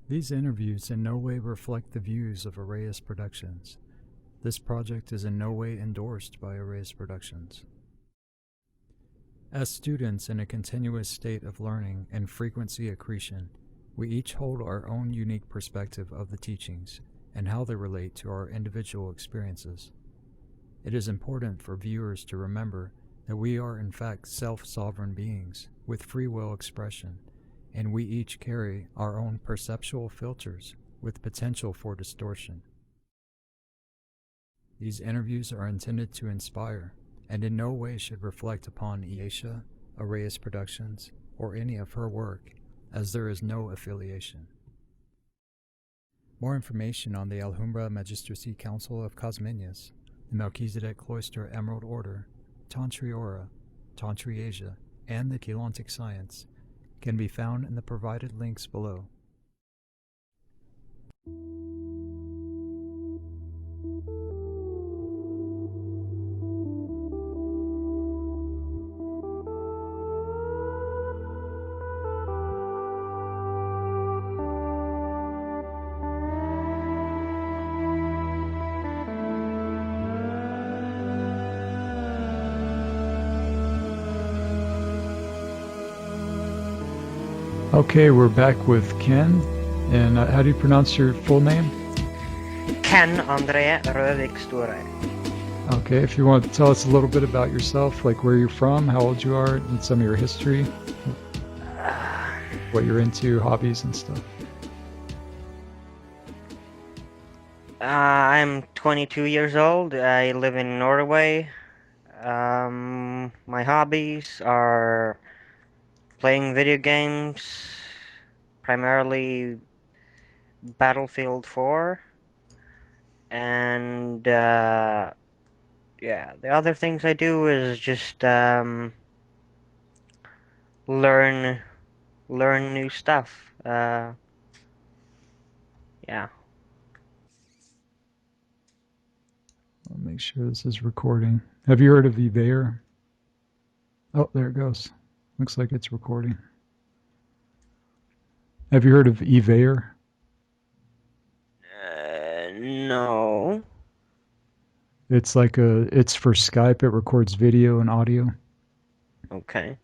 These interviews in no way reflect the views of Arrayas Productions. This project is in no way endorsed by Arrayas Productions. As students in a continuous state of learning and frequency accretion, we each hold our own unique perspective of the teachings and how they relate to our individual experiences. It is important for viewers to remember that we are in fact self-sovereign beings with free will expression, and we each carry our own perceptual filters with potential for distortion. These interviews are intended to inspire and in no way should reflect upon Iesha, Arrayas Productions, or any of her work, as there is no affiliation. More information on the Alhambra Magistracy Council of Cosminius, the Melchizedek Cloister Emerald Order, Tantri Aura, Tantri Asia, and the Keylontic Science can be found in the provided links below. Okay, we're back with Ken. And how do you pronounce your full name? Ken André Røvik Storøy. Okay, if you want to tell us a little bit about yourself, like where you're from, how old you are, and some of your history, what you're into, hobbies and stuff. I'm 22 years old. I live in Norway. My hobbies are playing video games, primarily Battlefield 4, and yeah, the other things I do is just learn new stuff. Yeah. I'll make sure this is recording. Have you heard of eVayer? Oh, there it goes. Looks like it's recording. Have you heard of eVayer? No. It's for Skype. It records video and audio. Okay.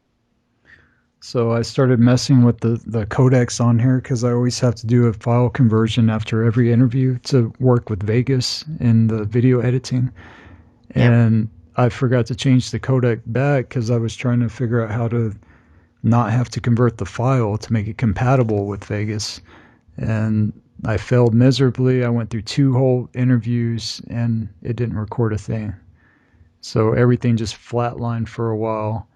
So I started messing with the codecs on here because I always have to do a file conversion after every interview to work with Vegas in the video editing. And I forgot to change the codec back because I was trying to figure out how to not have to convert the file to make it compatible with Vegas. And I failed miserably. I went through 2 whole interviews and it didn't record a thing. So everything just flatlined for a while.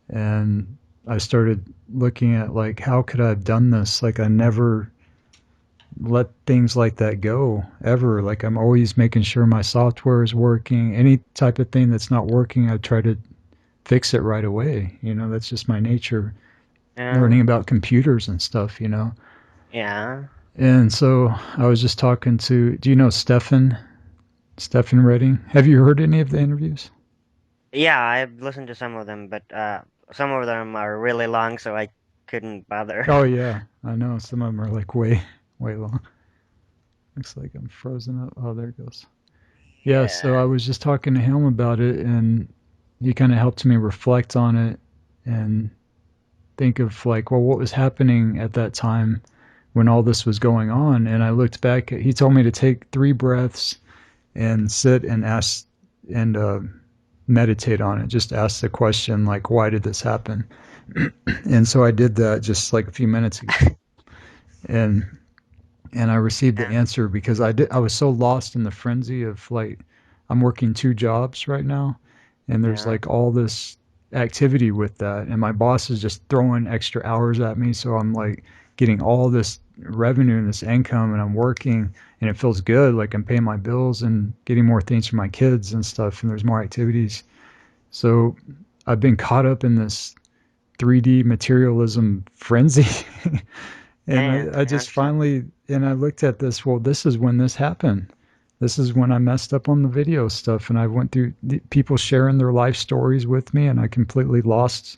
And I started looking at like, how could I have done this? Like I never let things like that go ever. Like I'm always making sure my software is working. Any type of thing that's not working, I try to fix it right away. You know, that's just my nature. Learning about computers and stuff, you know. Yeah. And so I was just talking to, do you know Stefan Redding? Have you heard any of the interviews? Yeah, I've listened to some of them, but some of them are really long, so I couldn't bother. Oh yeah, I know. Some of them are like way long. Looks like I'm frozen up. Oh, there it goes. Yeah, so I was just talking to him about it, and he kind of helped me reflect on it and think of like, well, what was happening at that time when all this was going on. And I looked back, he told me to take 3 breaths and sit and ask and meditate on it. Just ask the question, like, why did this happen? And so I did that just like a few minutes ago. And I received the answer because I was so lost in the frenzy of like, I'm working 2 jobs right now, and there's like all this activity with that, and my boss is just throwing extra hours at me, so I'm like getting all this revenue and this income, and I'm working, and it feels good, like I'm paying my bills and getting more things for my kids and stuff, and there's more activities. So I've been caught up in this 3D materialism frenzy. And I just finally, and I looked at this, well, this is when this happened. This is when I messed up on the video stuff, and I went through people sharing their life stories with me, and I completely lost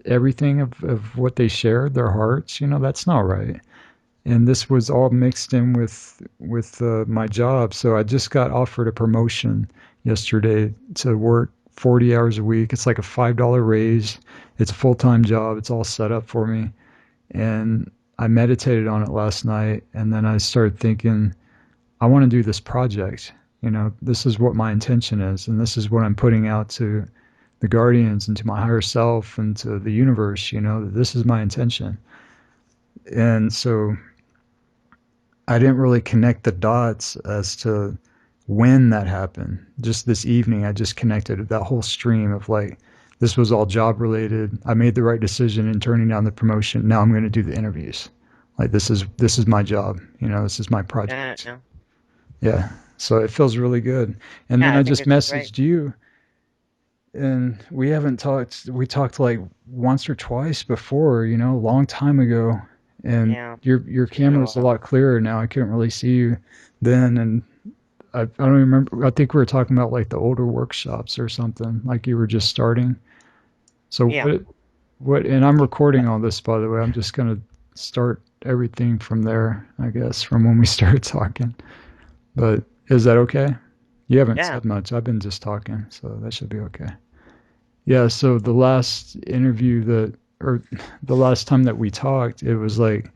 everything of what they shared, their hearts. You know, that's not right. and this was all mixed in with my job. So I just got offered a promotion yesterday to work 40 hours a week. It's like a $5 raise. It's a full-time job. It's all set up for me. And I meditated on it last night, and then I started thinking, I want to do this project. This is what my intention is, and this is what I'm putting out to the guardians and to my higher self and to the universe. That this is my intention. And so I didn't really connect the dots as to when that happened. Just this evening, I just connected that whole stream of like, this was all job related. I made the right decision in turning down the promotion. Now I'm going to do the interviews. Like this is my job. This is my Yeah, project. yeah, Yeah. So it feels really good. And yeah. then I I think just it's great. messaged you, and we haven't talked. We talked like once or twice before, a long time ago. And Yeah, your it's been a camera's a while. lot clearer now. I couldn't really see you then, and I don't remember. I think we were talking about like the older workshops or something. Like you were just starting. So Yeah, what? And I'm recording all this, by the way. I'm just gonna start everything from there, I guess, from when we started talking. But is that okay? You haven't yeah. said much. I've been just talking, so that should be okay. Yeah, so the last interview or the last time that we talked, it was like,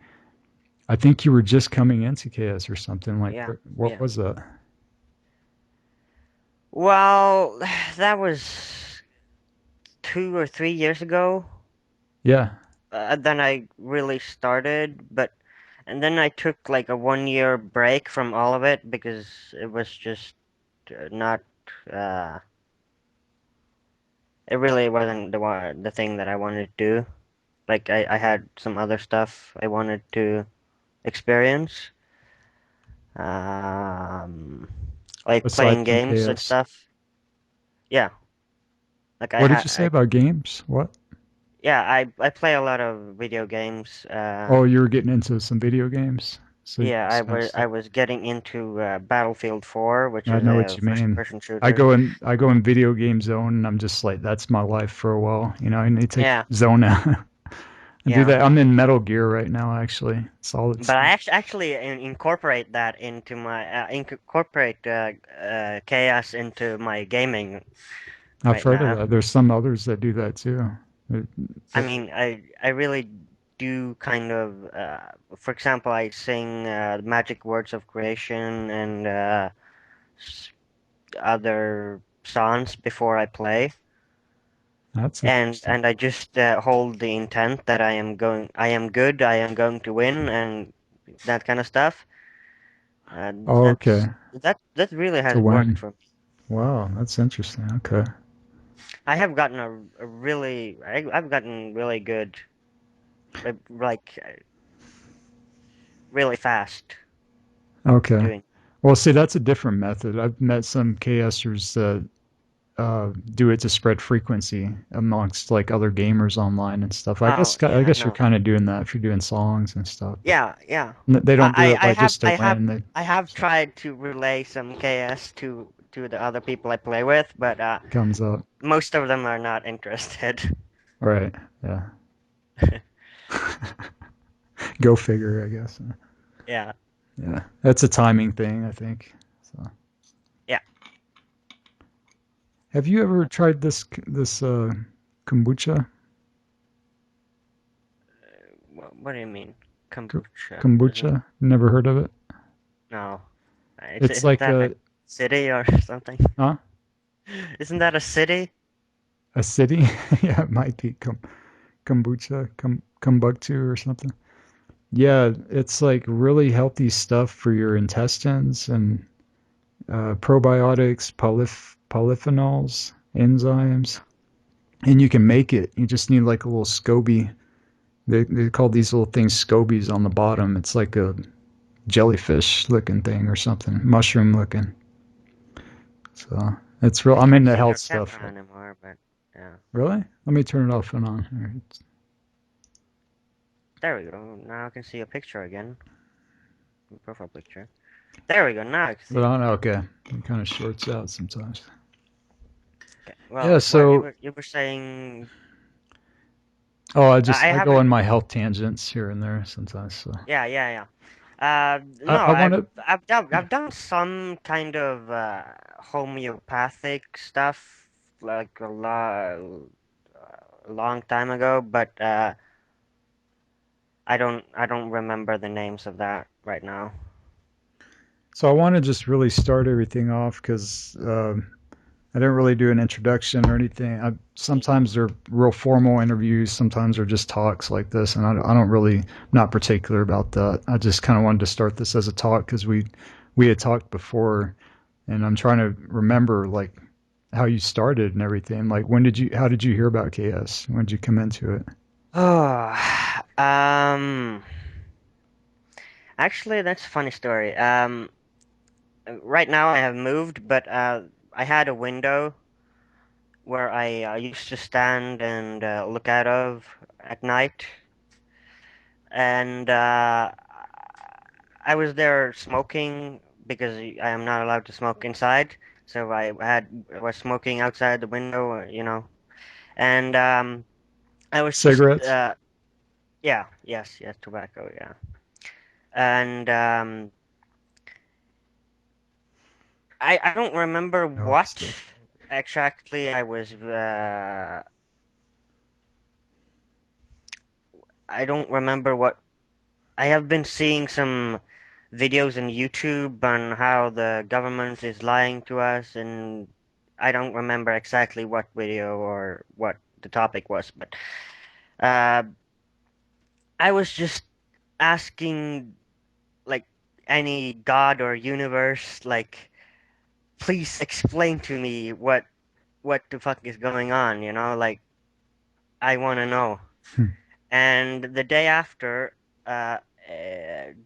I think you were just coming into KS or something. Like, Yeah, what yeah. was that? Well, that was 2 or 3 years ago. Yeah. Then I really started, but and then I took like a 1 year break from all of it because it was just not. Uh, it really wasn't the thing that I wanted to do. Like I had some other stuff I wanted to experience, um, like Aside playing from games and KS. stuff. Yeah, like What did you say about games? What? yeah, I play a lot of video games. Oh, you were getting into some video games, so you Yeah, just kind of I stuck. was getting into Battlefield 4, which I is know what a you mean. first-person shooter. I go in video game zone, and I'm just like, that's my life for a while. I need to take Yeah, zone out and do yeah. that. I'm in Metal Gear right now, actually. Solid But I Snake. actually incorporate that into my incorporate chaos into my gaming I've right heard of now. that. There's some others that do that too. It- I it- mean, I really do kind of for example, I sing magic words of creation and s- other songs before I play. that's And interesting. I just hold the intent that I am good, I am going to win, and that kind of stuff. Oh, okay. That really To has worked win. for me. Wow, that's interesting. Okay. I have gotten a really I've gotten really good, like really fast Okay. doing. Well, see, that's a different method. I've met some KSers that do it to spread frequency amongst like other gamers online and stuff. Oh I yeah, guess you're no, kind of doing that if you're doing songs and stuff, but yeah, yeah. they don't do it I like just to win. I have tried to relay some KS to the other people I play with, but Comes up. most of them are not interested. Right. Yeah. Go figure, I guess. Yeah, Yeah. That's a timing thing, I think. So, yeah. have you ever tried this kombucha? What do you mean? K- Kombucha? Kombucha? Never heard of it? No. It's Isn't like that like city or something? huh? Isn't that a city? A city? Yeah, it might be kombucha, kombuktu or something. Yeah, it's like really healthy stuff for your intestines and probiotics, polyphenols, enzymes, and you can make it. You just need like a little SCOBY. They call these little things scobies on the bottom. It's like a jellyfish looking thing or something, mushroom looking. So it's real. I I'm can't into see health your stuff. camera anymore, but yeah. Really? Let me turn it off and on. All right. There we go. Now I can see your picture again. Your profile picture. There we go. Now I can But see it. on, okay, it kind of shorts out sometimes. Okay. Yeah. Well, what So you were saying? Oh, I I go haven't. on my health tangents here and there sometimes. So Yeah, yeah, yeah. No, I want to. I've done some kind of homeopathic stuff like a long time ago, but I don't remember the names of that right now. So I want to just really start everything off because I didn't really do an introduction or anything. Sometimes they're real formal interviews, sometimes they're just talks like this, and I don't really, I'm not particular about that. I just kind of wanted to start this as a talk because we had talked before, and I'm trying to remember like how you started and everything. Like how did you hear about KS? When did you come into it? Oh, actually, that's a funny story. Right now I have moved, but I had a window where I used to stand and look out of at night, and I was there smoking because I am not allowed to smoke inside. So I was smoking outside the window, and I was just Cigarettes? yeah, yes, yes, tobacco, yeah, and I don't remember Oh, what still. exactly I don't remember what I have been seeing some videos on YouTube on how the government is lying to us, and I don't remember exactly what video or what the topic was, but uh, I was just asking, like, any god or universe, like, please explain to me what the fuck is going on, like, I want to know. Hmm. And the day after,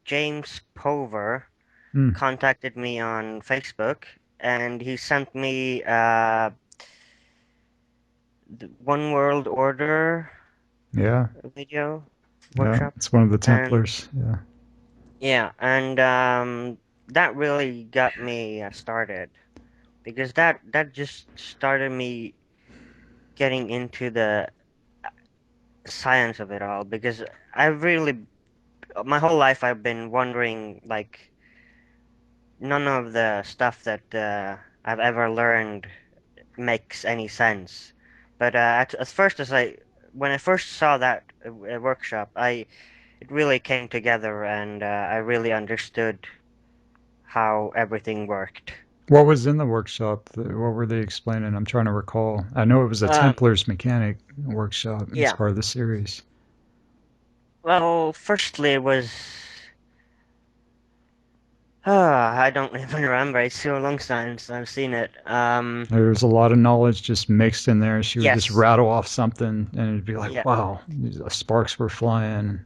James Pover Hmm. contacted me on Facebook, and he sent me the One World Order Yeah, video yeah. workshop, It's one of the and Templars. Yeah. yeah, and that really got me started because that just started me getting into the science of it all because I really my whole life I've been wondering like none of the stuff that I've ever learned makes any sense. But at first, when I first saw that workshop, it really came together, and I really understood how everything worked. What was in the workshop? What were they explaining? I'm trying to recall. I know it was a Um, Templar's mechanic workshop. It's yeah. part of the series. Well, firstly, it was. I don't even remember. It's so long since I've seen it. There was a lot of knowledge just mixed in there. She would just Yes. rattle off something, and it'd be like, Yeah. wow, sparks were flying.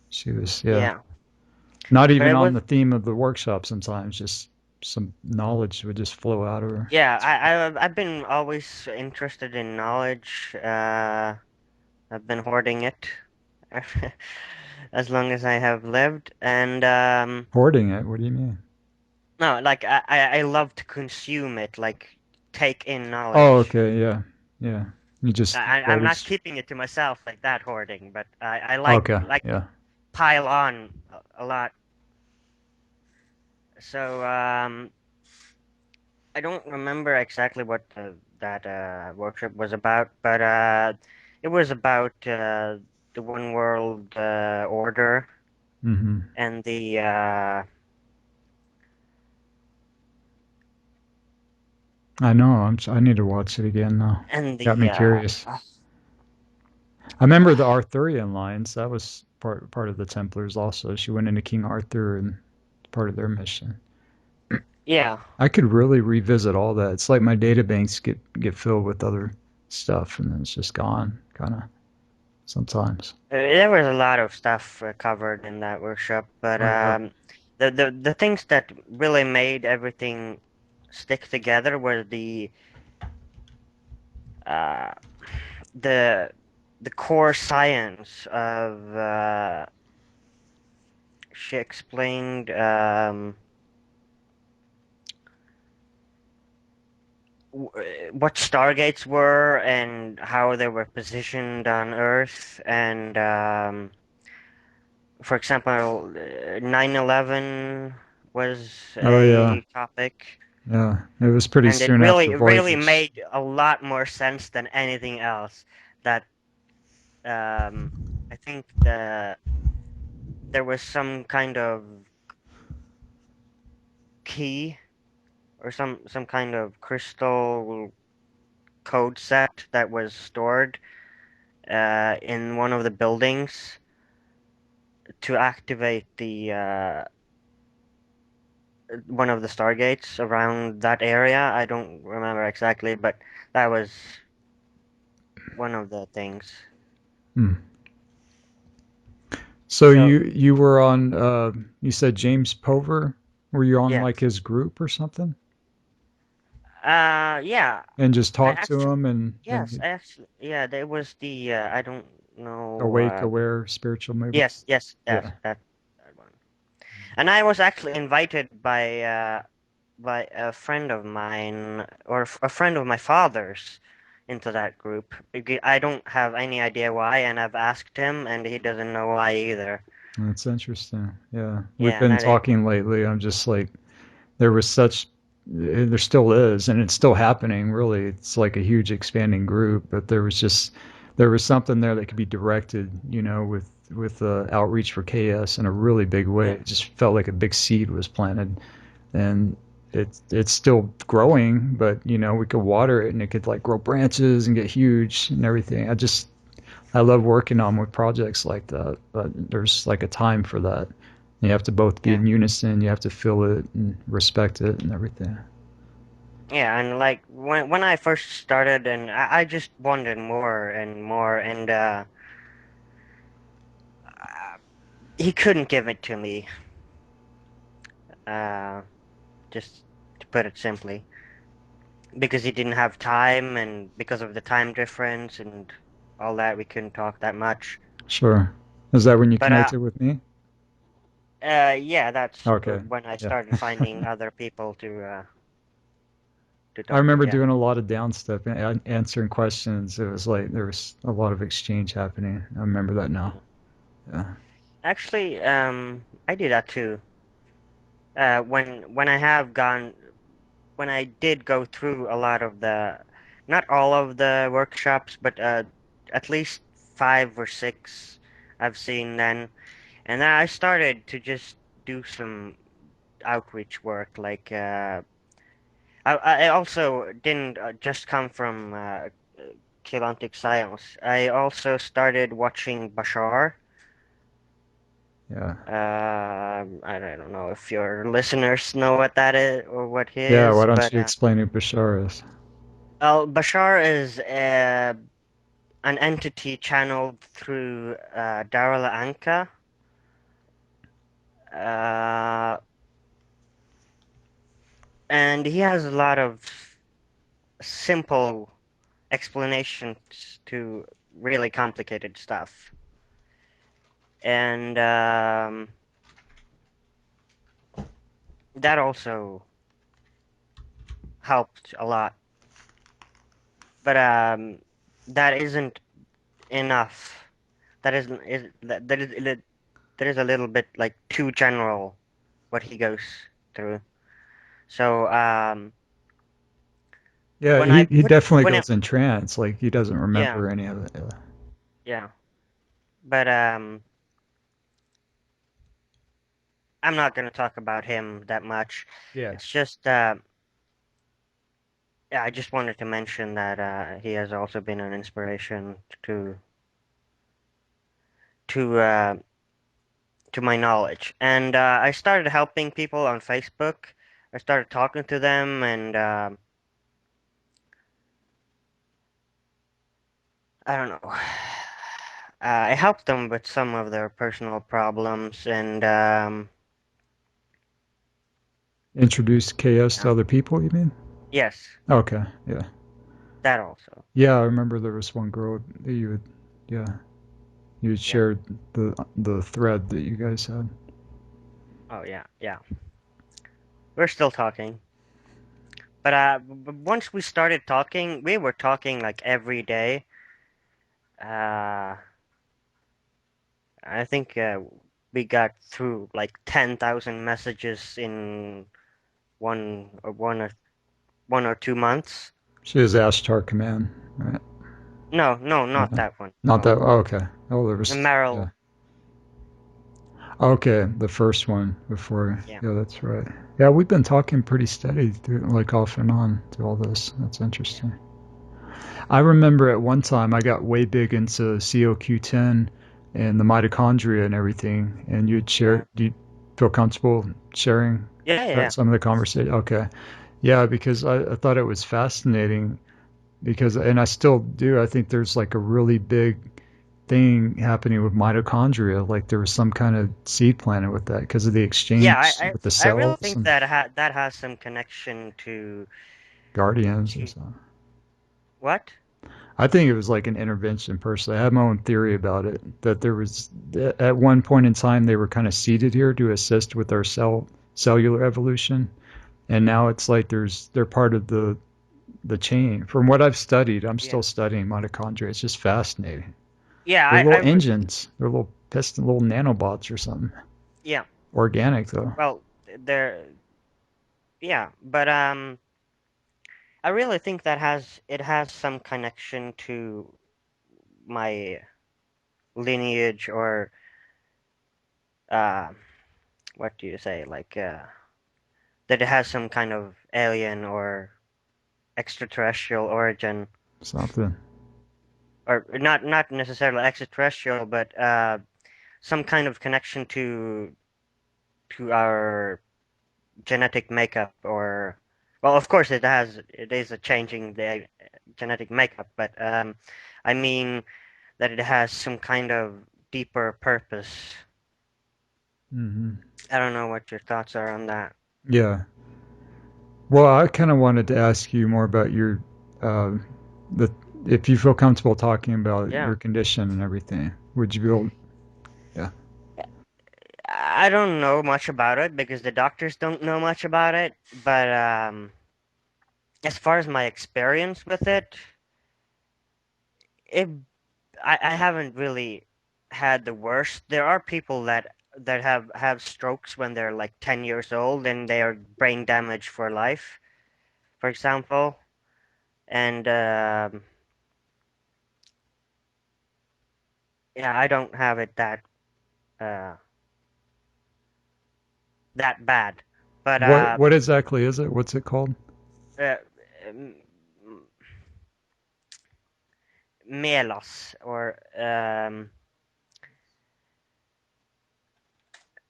She was, yeah, Yeah. not But even it on was. the theme of the workshop. Sometimes just some knowledge would just flow out of her. Yeah. I've been always interested in knowledge. I've been hoarding it as long as I have lived, and Hoarding it. What do you mean? no, like I love to consume it, like take in Oh, knowledge. okay, yeah, yeah. You just I'm not always. keeping it to myself like that hoarding, but I Okay, like yeah. pile on a lot. So I don't remember exactly what that workshop was about, but it was about the one world order Hmm. and I know. I need to watch it again now. Got me curious. I remember the Arthurian lines. That was part of the Templars also. She went into King Arthur and part of their mission. yeah. I could really revisit all that. It's like my databanks get filled with other stuff and then it's just gone kind of sometimes. There was a lot of stuff covered in that workshop, but Oh yeah. the things that really made everything stick together was uh, the the core science of she explained what stargates were and how they were positioned on Earth, and for example, 9/11 was Oh yeah, a topic, yeah. It was pretty and it soon after really Voyagers. made a lot more sense than anything else. That um, I think there was some kind of key or some kind of crystal code set that was stored in one of the buildings to activate the one of the stargates around that area. I don't remember exactly, but that was one of the things. Hmm. So So, you were on you said James Pover? Were you on like yes. his group or something? Yeah. And just I talk to actually, him yes, and I actually, yeah, there was the, I don't know, awake, aware, spiritual movement. yes, Yeah. that one. And I was actually invited by a friend of mine or a friend of my father's into that group. I don't have any idea why, and I've asked him, and he doesn't know why either. That's interesting. Yeah. We've Yeah, been that is. talking lately. I'm just like there was such there still is and it's still happening really. It's like a huge expanding group, but there was something there that could be directed, with outreach for KS in a really big way. Yeah, It just felt like a big seed was planted, and it's still growing, but we could water it and it could like grow branches and get huge and everything. I love working on with projects like that, but there's like a time for that. You have to both be yeah, in unison. You have to feel it and respect it and everything. yeah. And like when I first started, and I just wanted more and more, and he couldn't give it to me. Uh, just to put it simply, because he didn't have time, and because of the time difference and all that, we couldn't talk that much. Sure. Is that when you But connected with me? yeah, that's Okay. when I Yeah. started finding other people to I talk to. remember Yeah, doing a lot of down stuff and answering questions. It was like there was a lot of exchange happening. I remember that now. yeah. Yeah. Actually, I do that too. When I have gone, when I did go through a lot of not all of the workshops, but at least five or six I've seen then, and then I started to just do some outreach work. Like I also didn't just come from Keylontic Science. I also started watching Bashar. Yeah. I don't know if your listeners know what that is or what he Yeah. Why is, don't but you explain who Bashar is? Bashar is an entity channeled through Darla Anka, uh, and he has a lot of simple explanations to really complicated stuff. And that also helped a lot. But that isn't enough. That isn't is that is a little bit like too general what he goes through. So Yeah, when I he put definitely when it goes in trance. Like he doesn't yeah, remember any of it. Yeah. yeah, but I'm not gonna talk about him that much. Yeah. It's just yeah, I just wanted to mention that he has also been an inspiration to to uh, to my knowledge. And I started helping people on Facebook. I started talking to them, and I don't know. I helped them with some of their personal problems, and Introduce KS yeah, to other people, you mean? yes, Okay. Yeah. that also. Yeah, I remember there was one girl that yeah, you had Yeah. shared the thread that you guys had. Oh yeah, yeah. We're still talking, once we started talking, we were talking like every day. Uh, I think we got through like 10,000 messages in one or 2 months. She has Ashtar Command, right? No, no, not No, that one. not No, that. Oh, okay. Oh, there was. Yeah. Meryl. Okay, the first one before. Yeah, Yeah, that's right. Yeah, we've been talking pretty steady, like off and on to all this. That's yeah, interesting. I remember at one time I got way big into COQ10 and the mitochondria and everything, and you'd yeah, share. Do you feel comfortable sharing yeah, yeah. some of the conversation? Okay. Yeah, because I thought it was fascinating because, and I still do, I think there's like a really big thing happening with mitochondria. Like there was some kind of seed planted with that because of the Yeah, exchange with the I really cells think and that has some connection guardians and to stuff. what? I think it was like an intervention personally. I have my own theory about it that there was at one point in time they were kind of seeded here to assist with our cellular evolution, and now it's like they're part of the chain. From what I've studied, I'm Yeah, still studying mitochondria. It's just fascinating. yeah, They're little engines. They're little piston, little nanobots or something. yeah. Organic though. Well, there, yeah, but I really think that has some connection to my lineage or uh, what do you say? Like that it has some kind of alien or extraterrestrial origin, Something. or not necessarily extraterrestrial, but some kind of connection to our genetic makeup, or well, of course it is a changing the genetic makeup, but I mean that it has some kind of deeper purpose. Hmm. I don't know what your thoughts are on that. Yeah. Well, I kind of wanted to ask you more about your uh, the if you feel comfortable talking about Yeah. your condition and everything. Would you be able? Yeah. I don't know much about it because the doctors don't know much about it, but as far as my experience with it, it I haven't really had the worst. There are people that have strokes when they're like 10 years old and they are brain damaged for life, for example. And yeah, I don't have it uh, that bad, but What exactly is it? What's it called? uh, m- melos or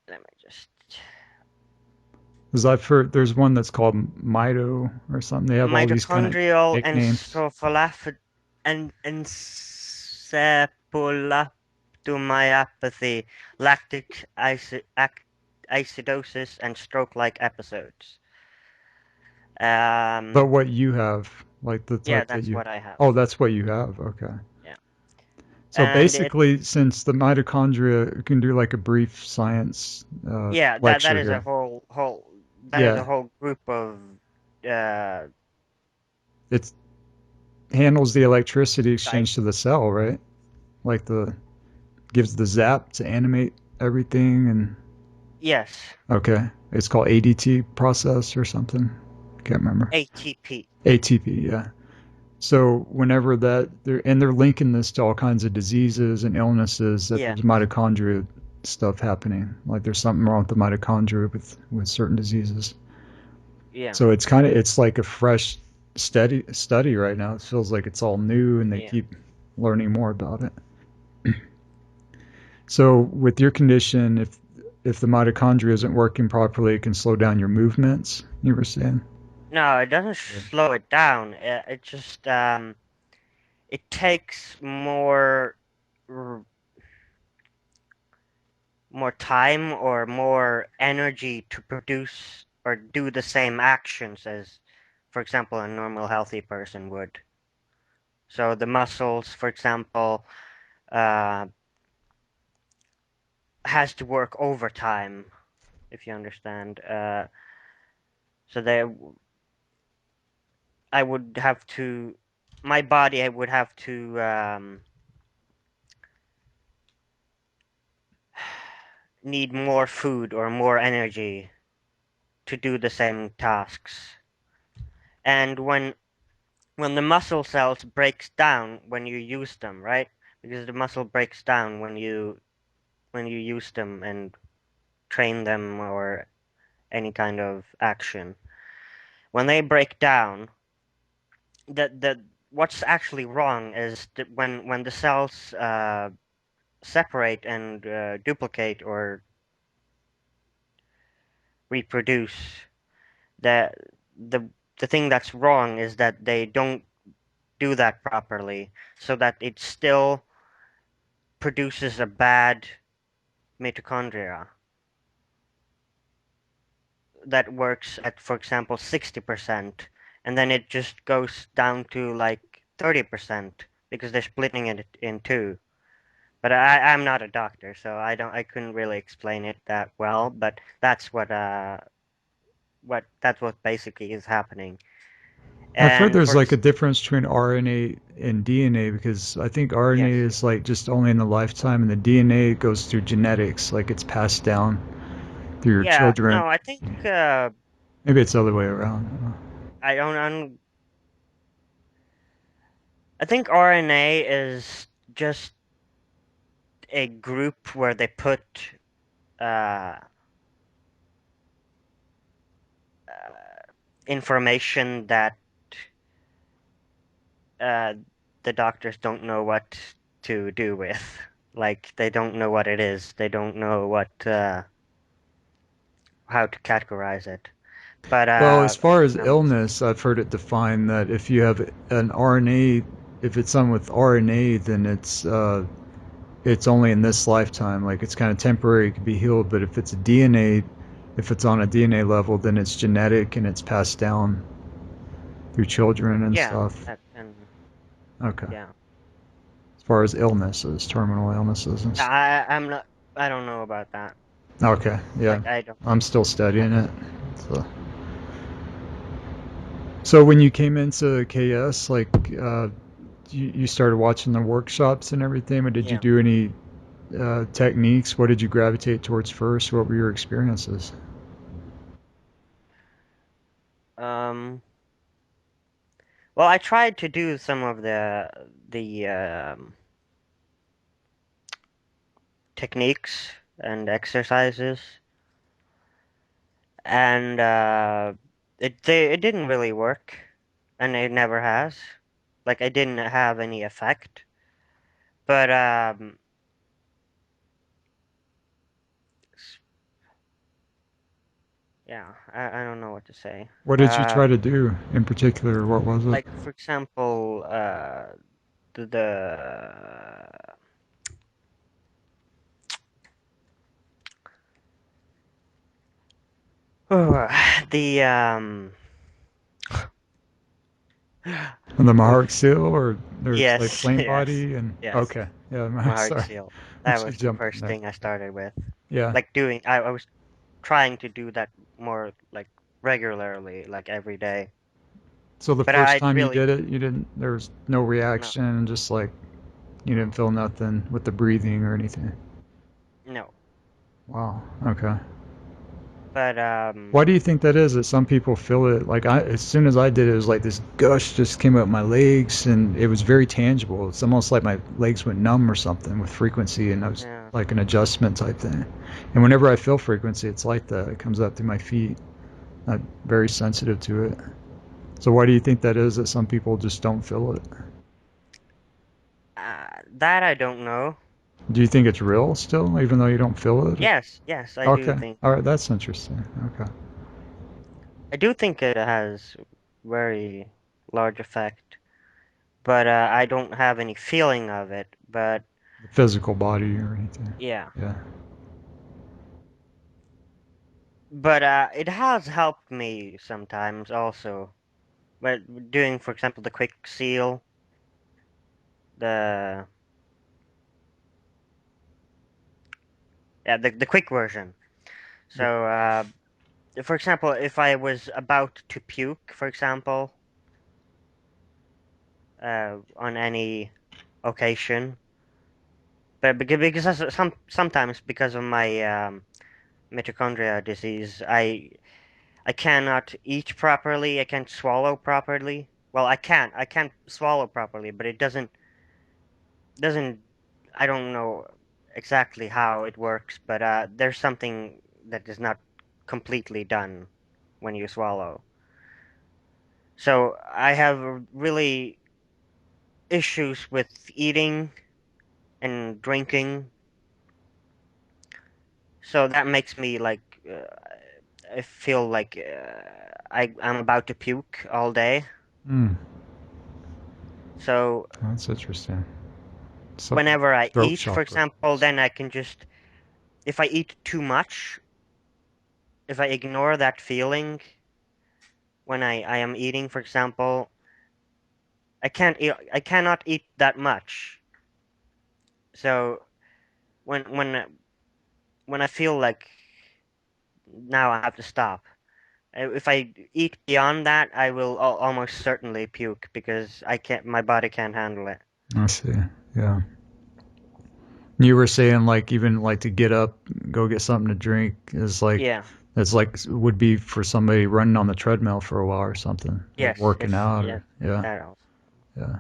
let me just Because I've heard there's one that's called Mito or something. They have all these kind of mitochondrial nicknames. and encephalopathy, lactic acidosis, and stroke-like episodes. Um, But what you have, like the yeah, type that that's you. what I have. Oh, that's what you have. Okay. Yeah, So and it basically, since the mitochondria, you can do like a brief science yeah that lecture is a here. whole that is a Yeah, whole group of uh it handles the electricity site. exchange to the cell, right? Like the gives the zap to animate everything, and Yes, okay, it's called ADT process or something. I can't remember. ATP. ATP, yeah. So whenever they're linking this to all kinds of diseases and illnesses that Yeah, there's mitochondria stuff happening. Like there's something wrong with the mitochondria with certain diseases. yeah, So it's like a fresh study right now. It feels like it's all new and they yeah. keep learning more about it. So with your condition, if the mitochondria isn't working properly, it can slow down your movements. You were saying. No, it doesn't Yeah. slow it down. It just it takes r- more time or more energy to produce or do the same actions as, for example, a normal healthy person would. So the muscles, for example, uh, has to work overtime, if you understand. So they I would have to, my body I would have to need more food or more energy to do the same tasks. And when the muscle cells breaks down when you use them, right? Because the muscle breaks down when you use them and train them or any kind of action. When they break down, the what's actually wrong is that when the cells separate and duplicate or reproduce, the the the thing that's wrong is that they don't do that properly, so that it still produces a bad mitochondria that works at, for example, 60%, and then it just goes down to like 30% because they're splitting it in two. But I'm not a doctor, so I couldn't really explain it that well. But that's what basically is happening. I've heard And there's for like a difference between RNA and DNA because I think RNA yes, is like just only in the lifetime, and the DNA goes through genetics, like it's passed down through your yeah, children. no, I think Maybe it's the other way around. I don't. I think RNA is just a group where they put uh, information that uh, the doctors don't know what to do with. Like they don't know what it is. They don't know what how to categorize it. But Well, as far as um, illness, I've heard it defined that if you have an RNA, if it's something with RNA, then it's only in this lifetime. Like it's kind of temporary, it can be healed. But if it's a DNA, if it's on a DNA level, then it's genetic and it's passed down through children and yeah, stuff. that and Okay. yeah, As far as illnesses, terminal illnesses and stuff. I'm not. I don't know about that. Okay. Yeah. Like I don't I'm still have studying any. it. So, so when you came into KS, like, you started watching the workshops and everything, but did you Yeah. do any techniques? What did you gravitate towards first? What were your experiences? Um. Well, I tried to do some of the techniques and exercises, and it didn't really work, and it never has. Like I didn't have any effect. But yeah, I don't know what to say. What did you try to do in particular? What was it? Like for example, the the And the Maharic oof. seal, or there's like Yes, flame yes, body and yes. okay, yeah. Maharic Sorry, seal. I That should was the jump in first there. thing I started with. Yeah. Like doing, I was trying to do that more like regularly, like every day. So the But first I time you really did it, you didn't. There was no no, reaction, just like you didn't feel nothing with the breathing or anything. no. Wow. Okay. But Why do you think that is? That some people feel it like as soon as I did it, it was like this gush just came up my legs, and it was very tangible. It's almost like my legs went numb or something with frequency, and it was yeah. like an adjustment type thing. And whenever I feel frequency, it's like that. It comes up through my feet. I'm very sensitive to it. So why do you think that is? That some people just don't feel it? That I don't know. Do you think it's real still, even though you don't feel it? Yes, yes, I do Okay. think. All right. That's interesting. Okay. I do think it has very large effect, but I don't have any feeling of it. But The physical body or anything. yeah, Yeah. but it has helped me sometimes also. But doing, for example, the quick seal, the the quick version. So for example, if I was about to puke, for example, on any occasion. But sometimes because of my mitochondria disease, I cannot eat properly. I can't swallow properly. Well, I can't swallow properly, but it doesn't. I don't know exactly how it works, but there's something that is not completely done when you swallow. So I have really issues with eating and drinking. So that makes me like I feel like I'm about to puke all day. Mm, So that's interesting. Something like whenever I throat eat, for chakra. example, then I can just, if I eat too much, if I ignore that feeling when I am eating, for example, I cannot eat that much. So when I feel like now I have to stop, if I eat beyond that, I will almost certainly puke because my body can't handle it. I see. Yeah. You were saying like even like to get up, go get something to drink is like Yeah. it's like would be for somebody running on the treadmill for a while or something, or Yes. working It's out yeah. or yeah, That also. yeah.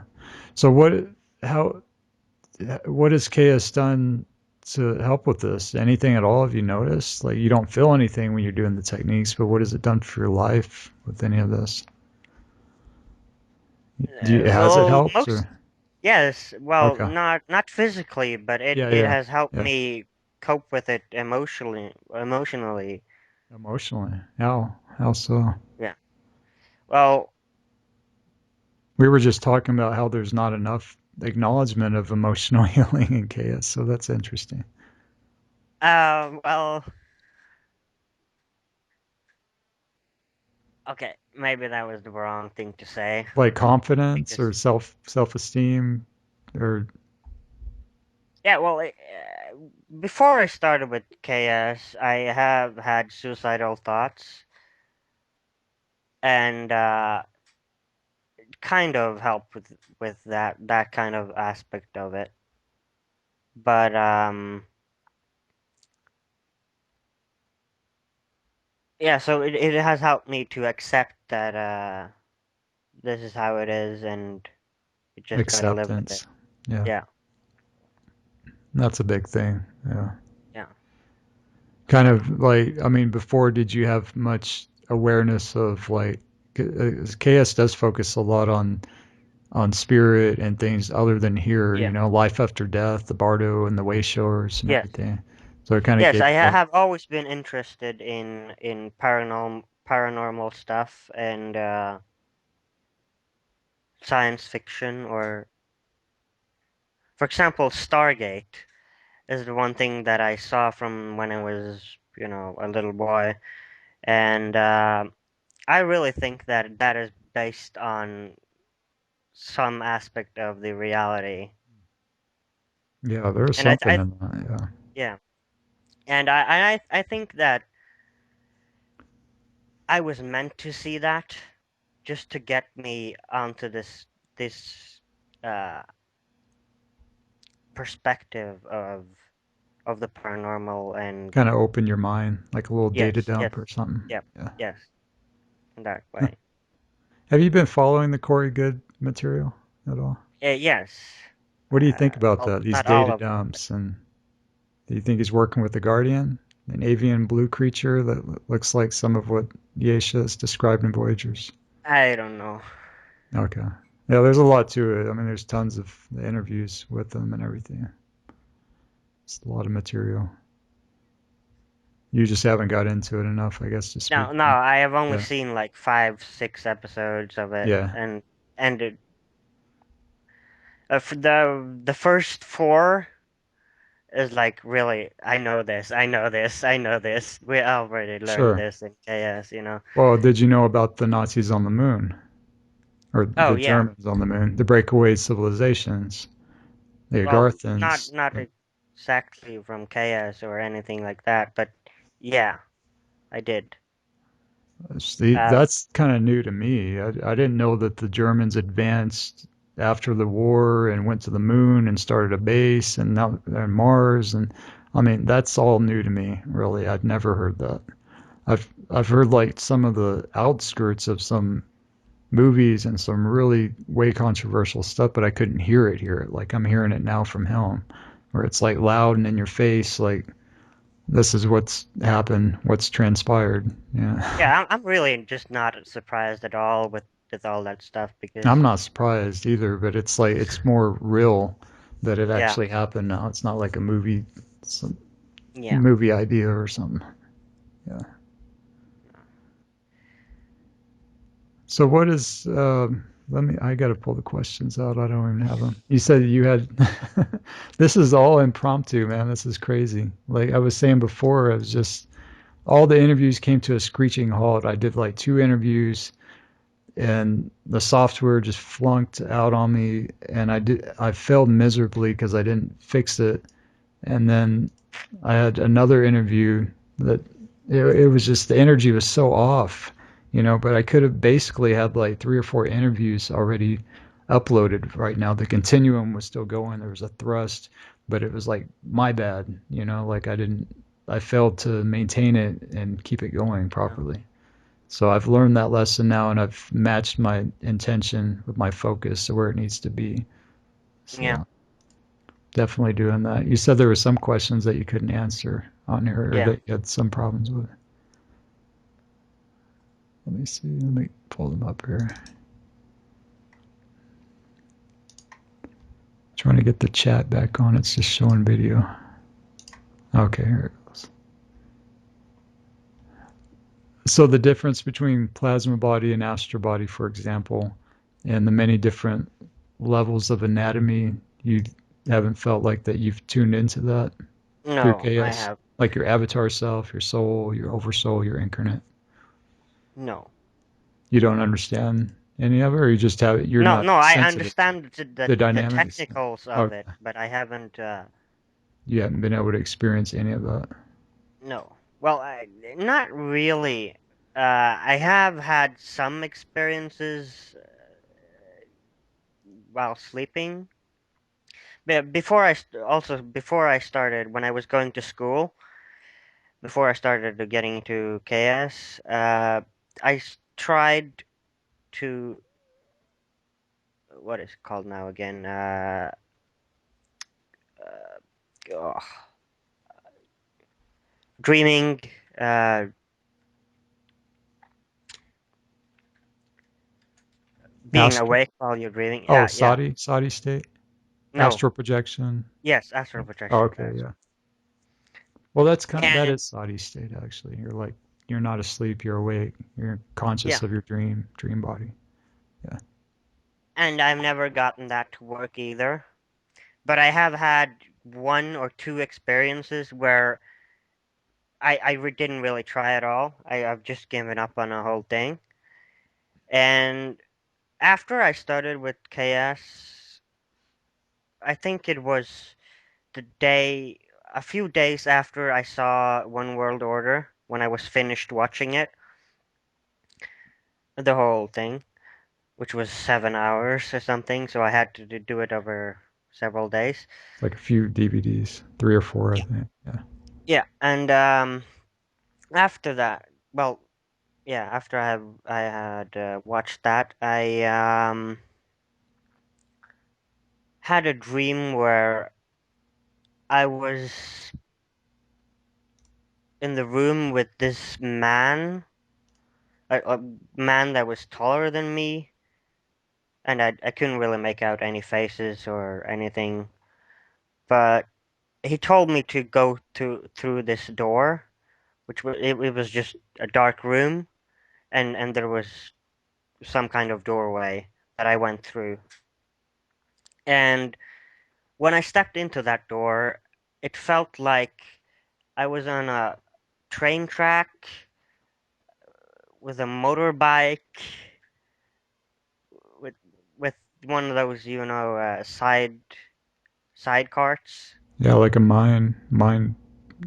So how what has KS done to help with this? Anything at all have you noticed? Like you don't feel anything when you're doing the techniques, but what has it done for your life with any of this? Has it Well, helped most or yes. Well, okay. not physically, but it Yeah, it yeah. has helped Yeah. me cope with it emotionally. Emotionally. How so? Yeah. Well, We were just talking about how there's not enough acknowledgement of emotional healing in chaos, so that's interesting. well, okay, maybe that was the wrong thing to say Like confidence or because self-esteem or yeah, well, before I started with KS, I have had suicidal thoughts and kind of helped with that kind of aspect of it. But yeah, so it has helped me to accept that this is how it is and you just gotta live with it. acceptance. Yeah, Yeah, that's a big thing. Yeah. yeah. Kind of like, I mean, before did you have much awareness of like KS does focus a lot on spirit and things other than here, Yeah. life after death, the Bardo and the way showers and Yes. everything. So it kind of Yes, gave I you that have always been interested in paranormal stuff and science fiction or for example, Stargate is the one thing that I saw from when I was, a little boy and I really think that that is based on some aspect of the reality. yeah, there's And something in that. Yeah. yeah, and I think that I was meant to see that just to get me onto this uh, perspective of the paranormal and Kind of open your mind, like a little data yes, yes, dump or something. yep, Yeah. yes, in that way. Have you been following the Corey Good material at all? Yes, What do you think about well, that? These not all data of it. dumps, and do you think he's working with the Guardian, an avian blue creature that looks like some of what Yesha is described in Voyagers? I don't know. Okay. Yeah, there's a lot to it. I mean, there's tons of interviews with them and everything. It's a lot of material. You just haven't got into it enough, I guess, to speak No, no, on. I have only Yeah. seen like 5, 6 episodes of it, Yeah. and for the first four is like really, I know this, I know this, I know this. We already learned Sure. this in KS. Well, did you know about the Nazis on the moon? Or Oh the yeah, Germans on the moon? The breakaway civilizations, the well, not Agarthans. not exactly from KS or anything like that, but yeah, I did. See, Uh, that's kind of new to me. I didn't know that the Germans advanced. after the war and went to the moon and started a base and now and Mars. And I mean, that's all new to me, really. I'd never heard that. I've heard like some of the outskirts of some movies and some really way controversial stuff, but I couldn't hear it. Like I'm hearing it now from him, where it's like loud and in your face, like this is what's happened, what's transpired. Yeah. Yeah, I'm really just not surprised at all with all that stuff I'm because not surprised either, but it's like it's more real that it yeah, actually happened now. It's not like a movie, some yeah, movie idea or something. Yeah. So what is? Let me. I got to pull the questions out. I don't even have them. You said you had. This is all impromptu, man. This is crazy. Like I was saying before, I was just all the interviews came to a screeching halt. I did like 2 interviews, and the software just flunked out on me, and I failed miserably because I didn't fix it. And then I had another interview that it was just the energy was so off, but I could have basically had like 3 or 4 interviews already uploaded right now. The continuum was still going. There was a thrust, but it was like my bad, like I failed to maintain it and keep it going yeah, properly. So I've learned that lesson now, and I've matched my intention with my focus to where it needs to be. yeah, So definitely doing that. You said there were some questions that you couldn't answer on here, or yeah. that you had some problems with. Let me see. Let me pull them up here. Trying to get the chat back on. It's just showing video. Okay, here it goes. So the difference between plasma body and astral body, for example, and the many different levels of anatomy, you haven't felt like that you've tuned into that through No, I KS, have like your avatar self, your soul, your oversoul, your incarnate. no, You don't understand any of it, or you just have you're no, not no. I sensitive to understand the the dynamics. technicals of it, Okay, but I haven't. you haven't been able to experience any of that. No. Well, not really. I have had some experiences while sleeping. But before I started, when I was going to school, before I started getting into KS, tried to what is it called now again? Oh, dreaming, uh, being Astral. awake while you're dreaming. Oh, Yeah, yeah. Sadi state, No, astral projection. yes, astral Oh, projection. okay, yeah. Well, that And is Sadi state actually. You're not asleep, you're awake, you're conscious yeah, of your dream body. Yeah, and I've never gotten that to work either. But I have had 1 or 2 experiences where didn't really try at all. I've just given up on the whole thing. And after I started with KS, I think it was the day, a few days after I saw One World Order, when I was finished watching it, the whole thing, which was 7 hours or something. So I had to do it over several days. it's like a few DVDs, 3 or 4, I Yeah. think. Yeah, Yeah, and after that, well, yeah, after I had watched that, I had a dream where I was in the room with this man, a man that was taller than me, and I couldn't really make out any faces or anything, but he told me to go through this door, which it was just a dark room, and there was some kind of doorway that I went through, and when I stepped into that door, it felt like I was on a train track with a motorbike with with one of those, side carts. yeah, like a mine,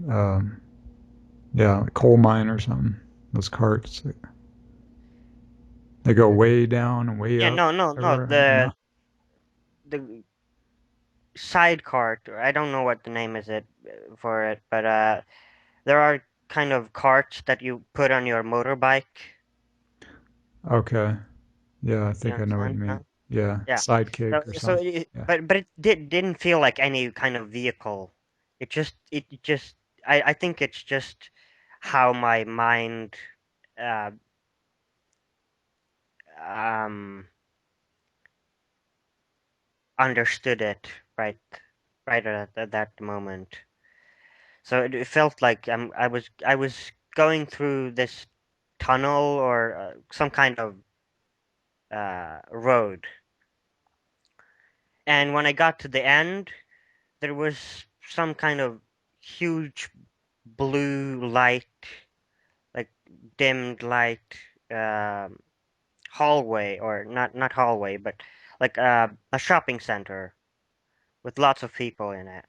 um, yeah, a coal mine or something. Those carts, they go way down and way Yeah, up no, no, no. everywhere. No, the side cart, or I don't know what the name is it for it, but there are kind of carts that you put on your motorbike. Okay. Yeah, I You think I know what understand? you mean. Huh? Yeah, Yeah. So sidekick or so something. Yeah. but it didn't feel like any kind of vehicle. It just I think it's just how my mind uh um understood it right at that moment. So it felt like I was going through this tunnel or some kind of road. And when I got to the end, there was some kind of huge blue light, like dimmed light, um, hallway, or not hallway, but like a shopping center with lots of people in it.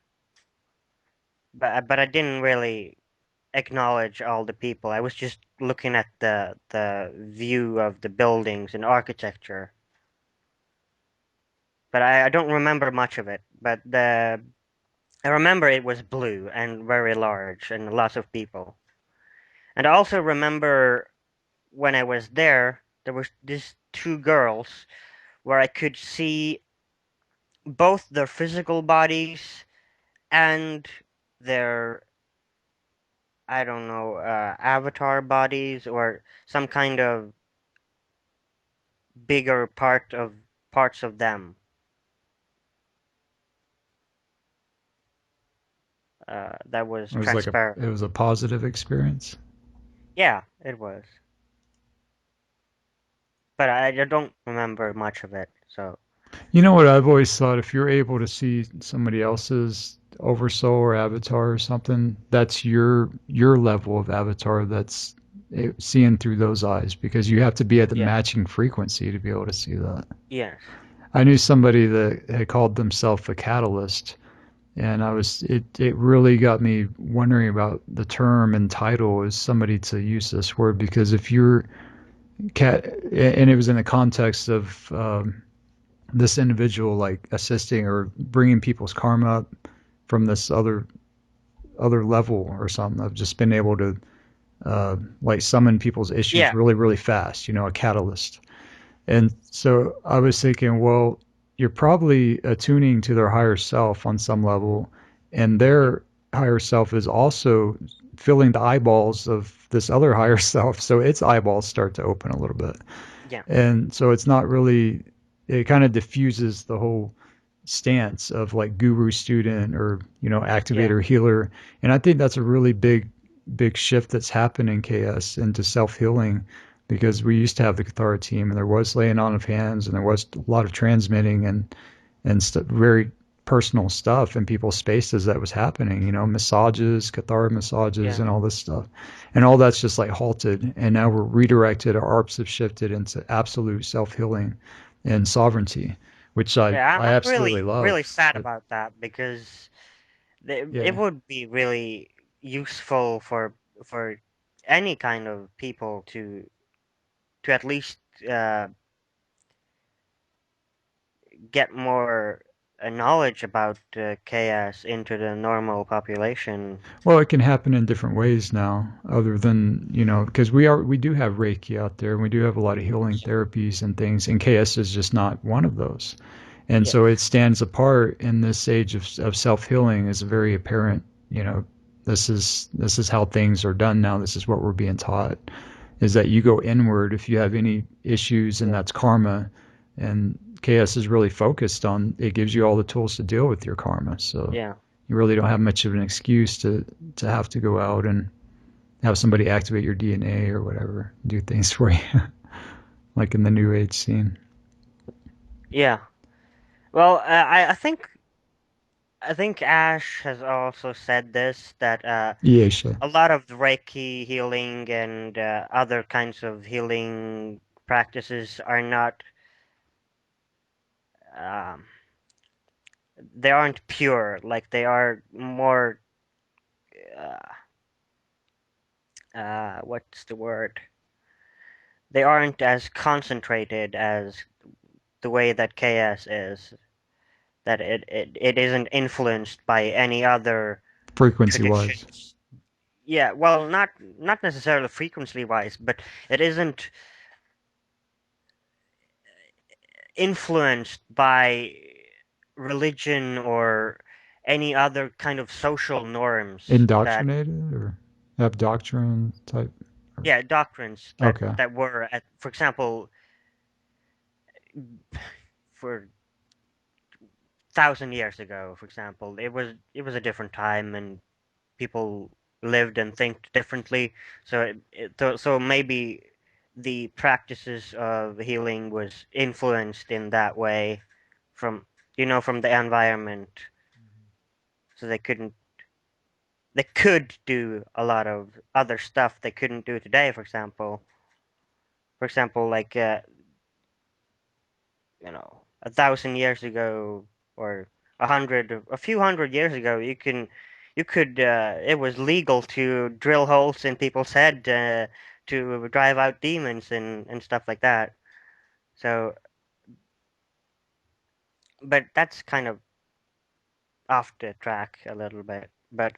But I didn't really acknowledge all the people. I was just looking at the view of the buildings and architecture. But I don't remember much of it. But the I remember it was blue and very large and lots of people. And I also remember when I was there was these two girls where I could see both their physical bodies and their, I don't know, avatar bodies or some kind of bigger parts of them. That was It was like it transparent. was a positive experience. Yeah, it was, but I don't remember much of it. So You know what I've always thought, if you're able to see somebody else's oversoul or avatar or something, that's your level of avatar that's seeing through those eyes because you have to be at the yeah, matching frequency to be able to see that. yes, I knew somebody that had called themselves a catalyst, and it really got me wondering about the term and title as somebody to use this word because if you're cat and it was in the context of this individual like assisting or bringing people's karma up from this other level or something. I've just been able to like summon people's issues yeah, really fast, a catalyst. And so I was thinking, well, you're probably attuning to their higher self on some level, and yeah, their higher self is also filling the eyeballs of this other higher self. So its eyeballs start to open a little bit. yeah, And so it's not really, it kind of diffuses the whole stance of like guru student or, yeah, activator healer. And I think that's a really big shift that's happened in KS into self healing because we used to have the Cathara team and there was laying on of hands and there was a lot of transmitting and very personal stuff in people's spaces that was happening, massages, Cathara massages, yeah, and all this stuff. And all that's just like halted. And now we're redirected. Our ARPs have shifted into absolute self healing and sovereignty, which yeah. I I'm absolutely really love. sad But about that because it yeah. would be really useful for any kind of people to at least uh, get more knowledge about chaos into the normal population. Well, it can happen in different ways now, other than, because we do have Reiki out there and we do have a lot of healing therapies and things, and KS is just not one of those. And Yes. so it stands apart in this age of self healing as a very apparent, this is how things are done now. This is what we're being taught is that you go inward if you have any issues, and Yeah. that's karma. And KS is really focused on it gives you all the tools to deal with your karma. So Yeah. you really don't have much of an excuse to have to go out and have somebody activate your DNA or whatever, do things for you, like in the New Age scene. Yeah. Well, I think Ash has also said this that Yesha. a lot of Reiki healing and other kinds of healing practices are not um, they aren't pure. Like they are more uh, what's the word? They aren't as concentrated as the way that KS is. that it isn't influenced by any other frequency wise. traditions. Yeah, well, not necessarily frequency wise, but it isn't influenced by religion or any other kind of social norms that, Indoctrinated or have doctrine type? Or, yeah, doctrines okay. that were at, for example, for 1,000 years ago, for example, it was a different time and people lived and think differently. So maybe the practices of healing was influenced in that way from from the environment, so they could do a lot of other stuff they couldn't do today. For example, like 1,000 years ago, or a few hundred years ago, you could it was legal to drill holes in people's head to drive out demons and stuff like that. So, but that's kind of off the track a little bit. But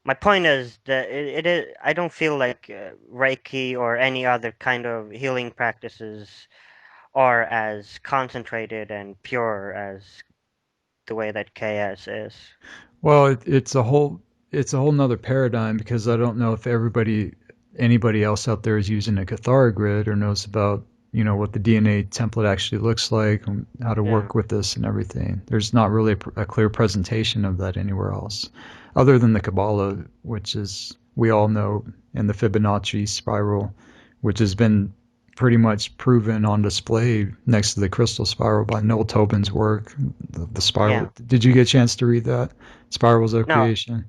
my point is that it is. I don't feel like Reiki or any other kind of healing practices are as concentrated and pure as the way that KS is. Well, it's a whole nother paradigm because I don't know if anybody else out there is using a Cathara grid or knows about what the DNA template actually looks like and how to Yeah, work with this and everything. There's not really a clear presentation of that anywhere else, other than the Kabbalah, which is we all know, and the Fibonacci spiral, which has been pretty much proven on display next to the crystal spiral by Noel Tobin's work. The spiral. yeah. Did you get a chance to read that? Spirals of No, Creation.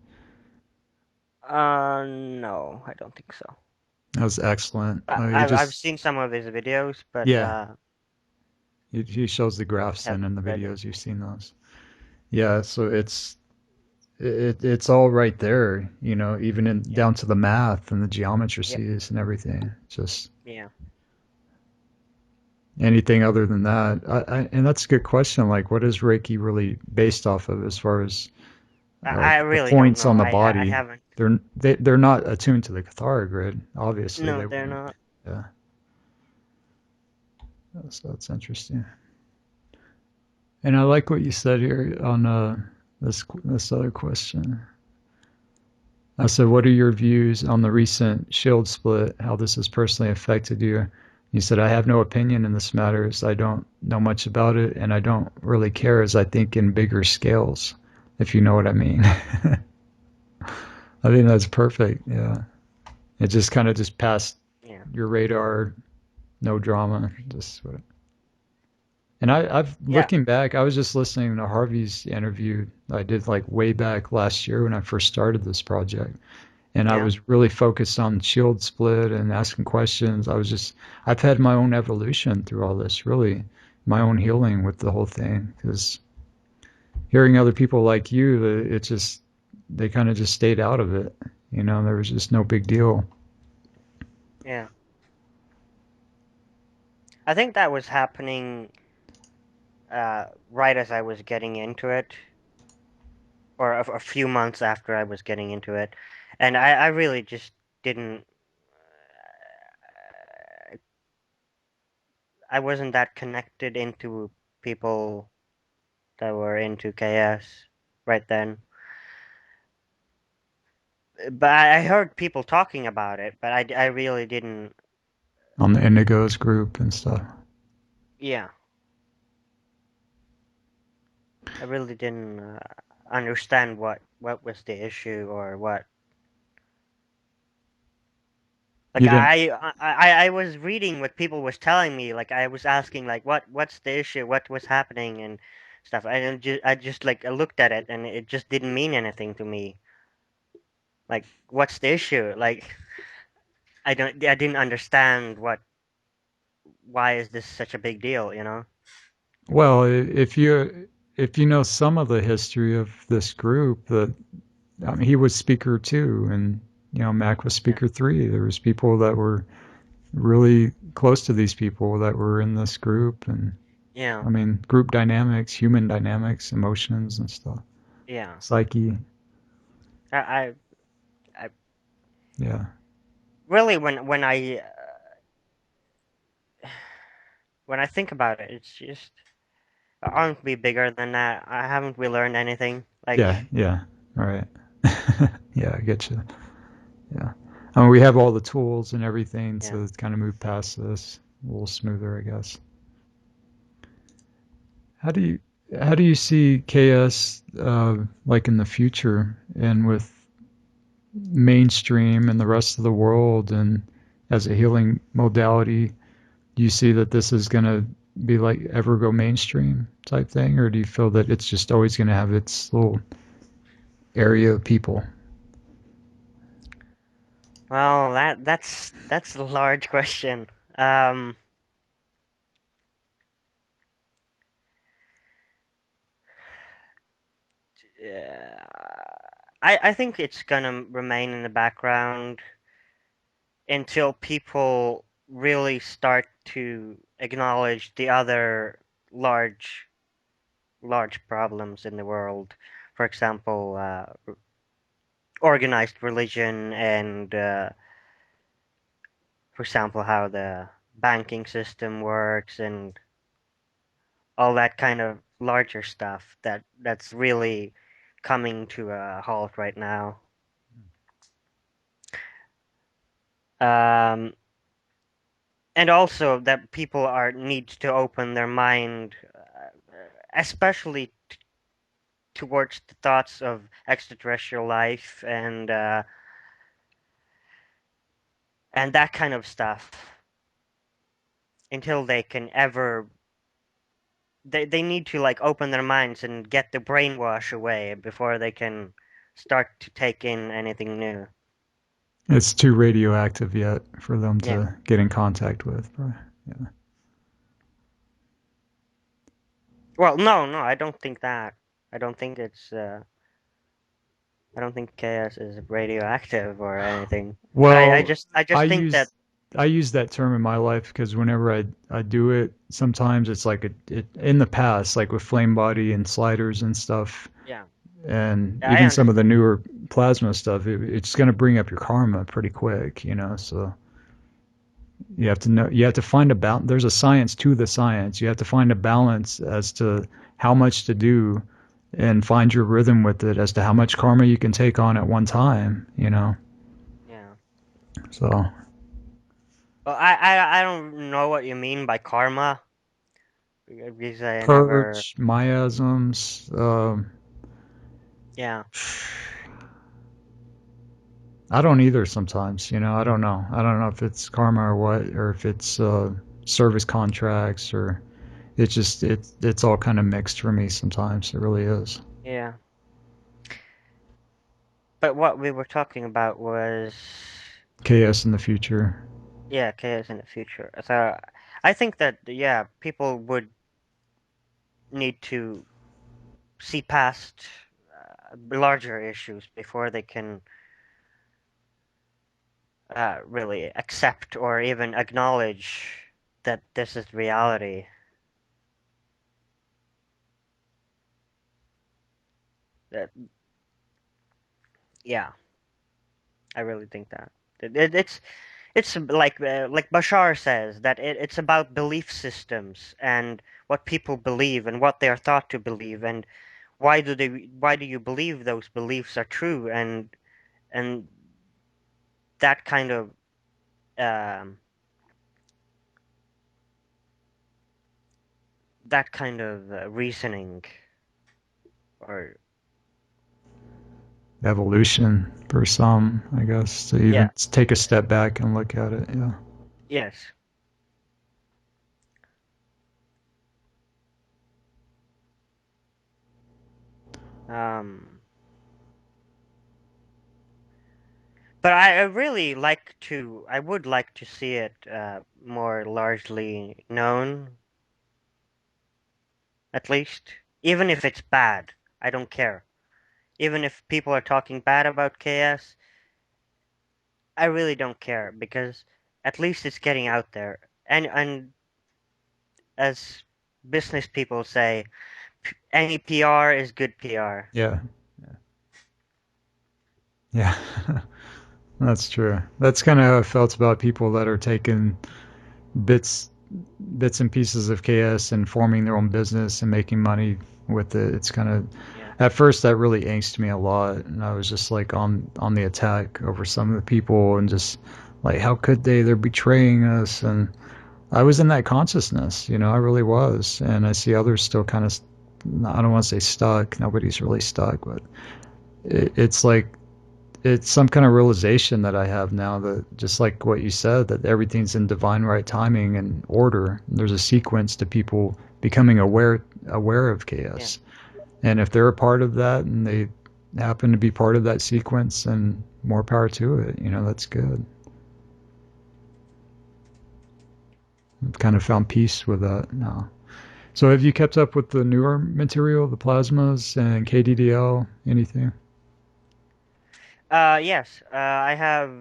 no, I don't think so. That was excellent. I, He I've just, seen some of his videos, but yeah, he shows the graphs in haven't the read it. videos. You've seen those. Yeah, so it's all right there, even in Yeah, down to the math and the yep, geometries and everything. Just yeah. anything other than that. And that's a good question. Like, what is Reiki really based off of as far as I the really don't points know. on the I body? haven't. They're not attuned to the Cathara grid. Obviously, No, they they're wouldn't. not. Yeah, so that's interesting. And I like what you said here on this other question. I said, "What are your views on the recent shield split? How this has personally affected you?" You said, "I have no opinion in this matter as I don't know much about it, and I don't really care as I think in bigger scales, if you know what I mean." I think that's perfect. Yeah, it just kind of just passed Yeah, your radar, no drama, just what. And I've yeah, looking back, I was just listening to Harvey's interview I did like way back last year when I first started this project. And I yeah, was really focused on shield split and asking questions. I've had my own evolution through all this, really, my own healing with the whole thing. Because hearing other people like you, they kind of just stayed out of it. There was just no big deal. yeah. I think that was happening right as I was getting into it, or a few months after I was getting into it, and I really just didn't. I wasn't that connected into people that were into KS right then. But I heard people talking about it, but I really didn't. On the Indigos group and stuff. Yeah, I really didn't understand what was the issue or what. Like You didn't. I was reading what people was telling me. Like I was asking like what's the issue, what was happening and stuff. I just like I looked at it and it just didn't mean anything to me. Like what's the issue? Like I didn't understand why is this such a big deal, you know? Well, if you know some of the history of this group, that I mean, he was speaker two, and Mac was Yeah. speaker three. There was people that were really close to these people that were in this group, and Yeah. I mean, group dynamics, human dynamics, emotions and stuff, Yeah. psyche. I, I, I Yeah, really, when I think about it, it's just, aren't we bigger than that? Haven't we learned anything? Like, yeah, yeah. All right. Yeah, I get you. Yeah. I mean, we have all the tools and everything yeah. to kind of move past this a little smoother, I guess. How do you how do you see KS like in the future and with mainstream and the rest of the world and as a healing modality? Do you see that this is going to be like ever go mainstream type thing, or do you feel that it's just always going to have its little area of people? Well, that's a large question. Um, yeah, I think it's gonna remain in the background until people really start to acknowledge the other large large problems in the world. For example, organized religion and, for example, how the banking system works and all that kind of larger stuff that's really coming to a halt right now. Um, and also that people are need to open their mind, especially towards the thoughts of extraterrestrial life and that kind of stuff until they can ever they need to like open their minds and get the brainwash away before they can start to take in anything new. It's too radioactive yet for them Yeah. to get in contact with. Probably. Yeah. Well, no, I don't think that. I don't think it's. I don't think chaos is radioactive or anything. But Well, I I just think that. use I use that term in my life because whenever I do it, sometimes it's like it in the past, like with flame body and sliders and stuff, Yeah, and I even some of the understand. newer plasma stuff, it's going to bring up your karma pretty quick, you know. So you have to know, you have to find a balance. There's a science to the science. You have to find a balance as to how much to do and find your rhythm with it as to how much karma you can take on at one time, you know. Yeah. So Well, I don't know what you mean by karma because I never. purge, miasms. Yeah. I don't either sometimes, you know. I don't know. I don't know if it's karma or what, or if it's service contracts, or it's just it's all kind of mixed for me sometimes. It really is. Yeah. But what we were talking about was, Chaos in the future. yeah, chaos in the future. So I think that, yeah, people would need to see past larger issues before they can really accept or even acknowledge that this is reality. That, yeah, I really think that it's like Bashar says that it's about belief systems and what people believe and what they are thought to believe and why do you believe those beliefs are true and that kind of um, reasoning or Evolution for some, I guess, to yeah, even take a step back and look at it. Yeah. yes. Um, but I really like to, I would like to see it more largely known, at least. Even if it's bad, I don't care. Even if people are talking bad about KS, I really don't care because at least it's getting out there. And as business people say any PR is good PR. Yeah. Yeah. That's true. That's kind of how I felt about people that are taking bits bits and pieces of KS and forming their own business and making money with it. It's kind of Yeah, at first that really angsted me a lot, and I was just like on the attack over some of the people and just like how could they? They're betraying us, and I was in that consciousness, I really was, and I see others still kind of. I don't want to say stuck. Nobody's really stuck, but it's like it's some kind of realization that I have now that just like what you said, that everything's in divine right timing and order. There's a sequence to people becoming aware of yeah, chaos. And if they're a part of that and they happen to be part of that sequence, and more power to it, that's good. I've kind of found peace with that now. So have you kept up with the newer material, the plasmas and KDDL, anything? yes, I have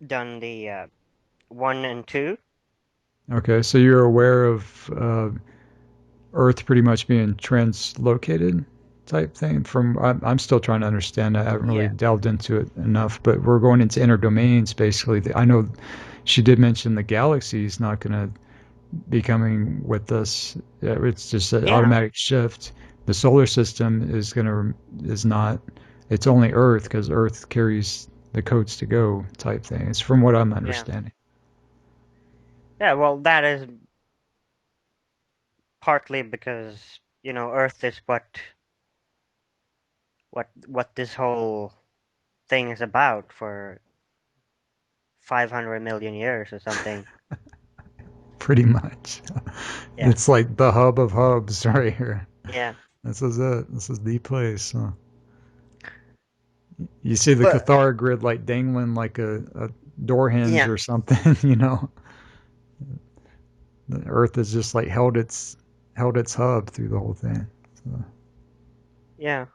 done the 1 and 2. Okay, so you're aware of Earth pretty much being translocated type thing. I'm still trying to understand. I haven't really Yeah, delved into it enough, but we're going into inner domains basically. I know she did mention the galaxy is not going to be coming with us. It's just an yeah, automatic shift. The solar system is not. It's only Earth because Earth carries the codes to go type thing. It's from what I'm yeah, understanding. yeah. Well, that is partly because Earth is what this whole thing is about for 500 million years or something. Pretty much. Yeah, It's like the hub of hubs right here. yeah. This is it. This is the place. Huh? You see the But Cathar grid like dangling like a door hinge yeah, or something, you know. The Earth has just like held its hub through the whole thing. So yeah,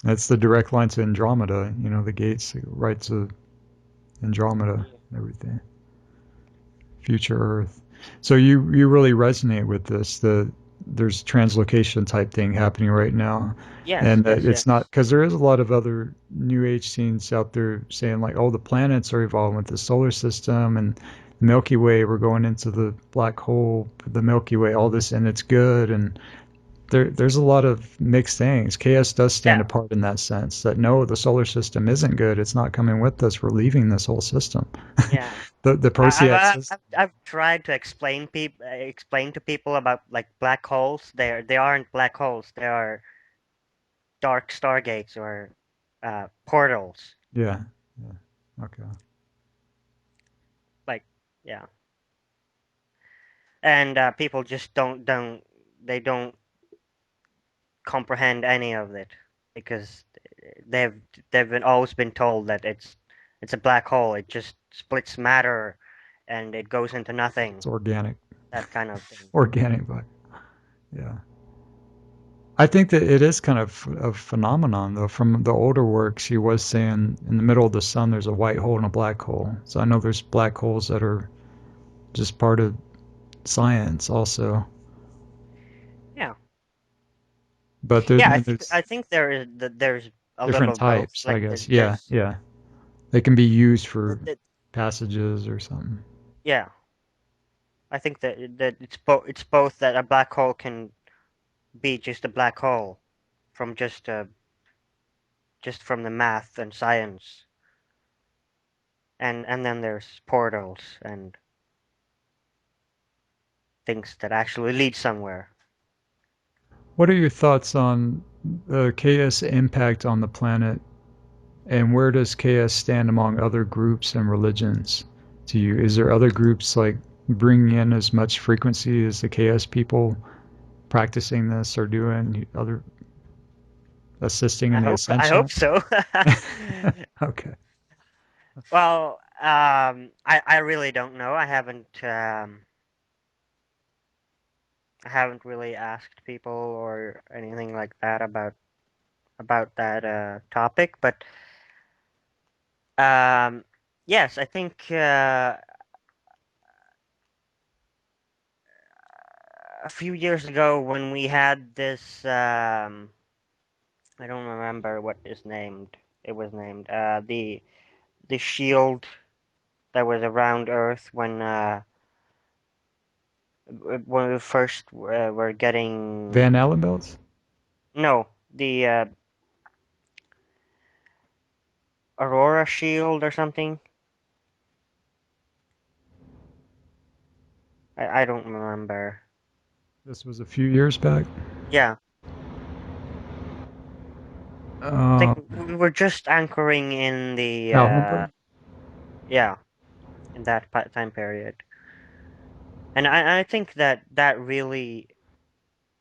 that's the direct line to Andromeda, the gates right to Andromeda and everything. Future Earth. So you really resonate with this. There's translocation type thing happening right now, yes, and that yes, it's not yes. because there is a lot of other New Age scenes out there saying like, oh, the planets are evolving with the solar system and the Milky Way. We're going into the black hole, the Milky Way, all this, and it's good. And there's a lot of mixed things. KS does stand Yeah, apart in that sense that no, the solar system isn't good. It's not coming with us. We're leaving this whole system. yeah. The Perseid system. I've tried to explain to people about like black holes. They aren't black holes. They are dark stargates or portals. Yeah. Yeah. Okay. Like, yeah, and people just don't they don't comprehend any of it because they've always been told that it's a black hole. It just splits matter and it goes into nothing. It's organic. That kind of thing. Organic, but yeah. I think that it is kind of a phenomenon, though. From the older works, he was saying in the middle of the sun, there's a white hole and a black hole. So I know there's black holes that are just part of science, also. Yeah. But there, Yeah, there's I think there's a little different of both. types, I Like guess. Yeah, there's yeah. They can be used the, for the, passages or something. yeah. I think that it's both that a black hole can be just a black hole from just from the math and science, and then there's portals and things that actually lead somewhere. What are your thoughts on KS impact on the planet, and where does KS stand among other groups and religions to you? Is there other groups like bringing in as much frequency as the KS people practicing this or doing other assisting in the I ascension? hope so. Okay. Well, I really don't know. I haven't really asked people or anything like that about that topic, but um, yes, I think a few years ago when we had this, I don't remember what is named. It was named the shield that was around Earth when we first were getting Van Allen belts? no the Aurora shield or something. I don't remember. This was a few years back. Yeah, I think Um, we were just anchoring in the Allen belt? yeah, in that time period, and I think that that really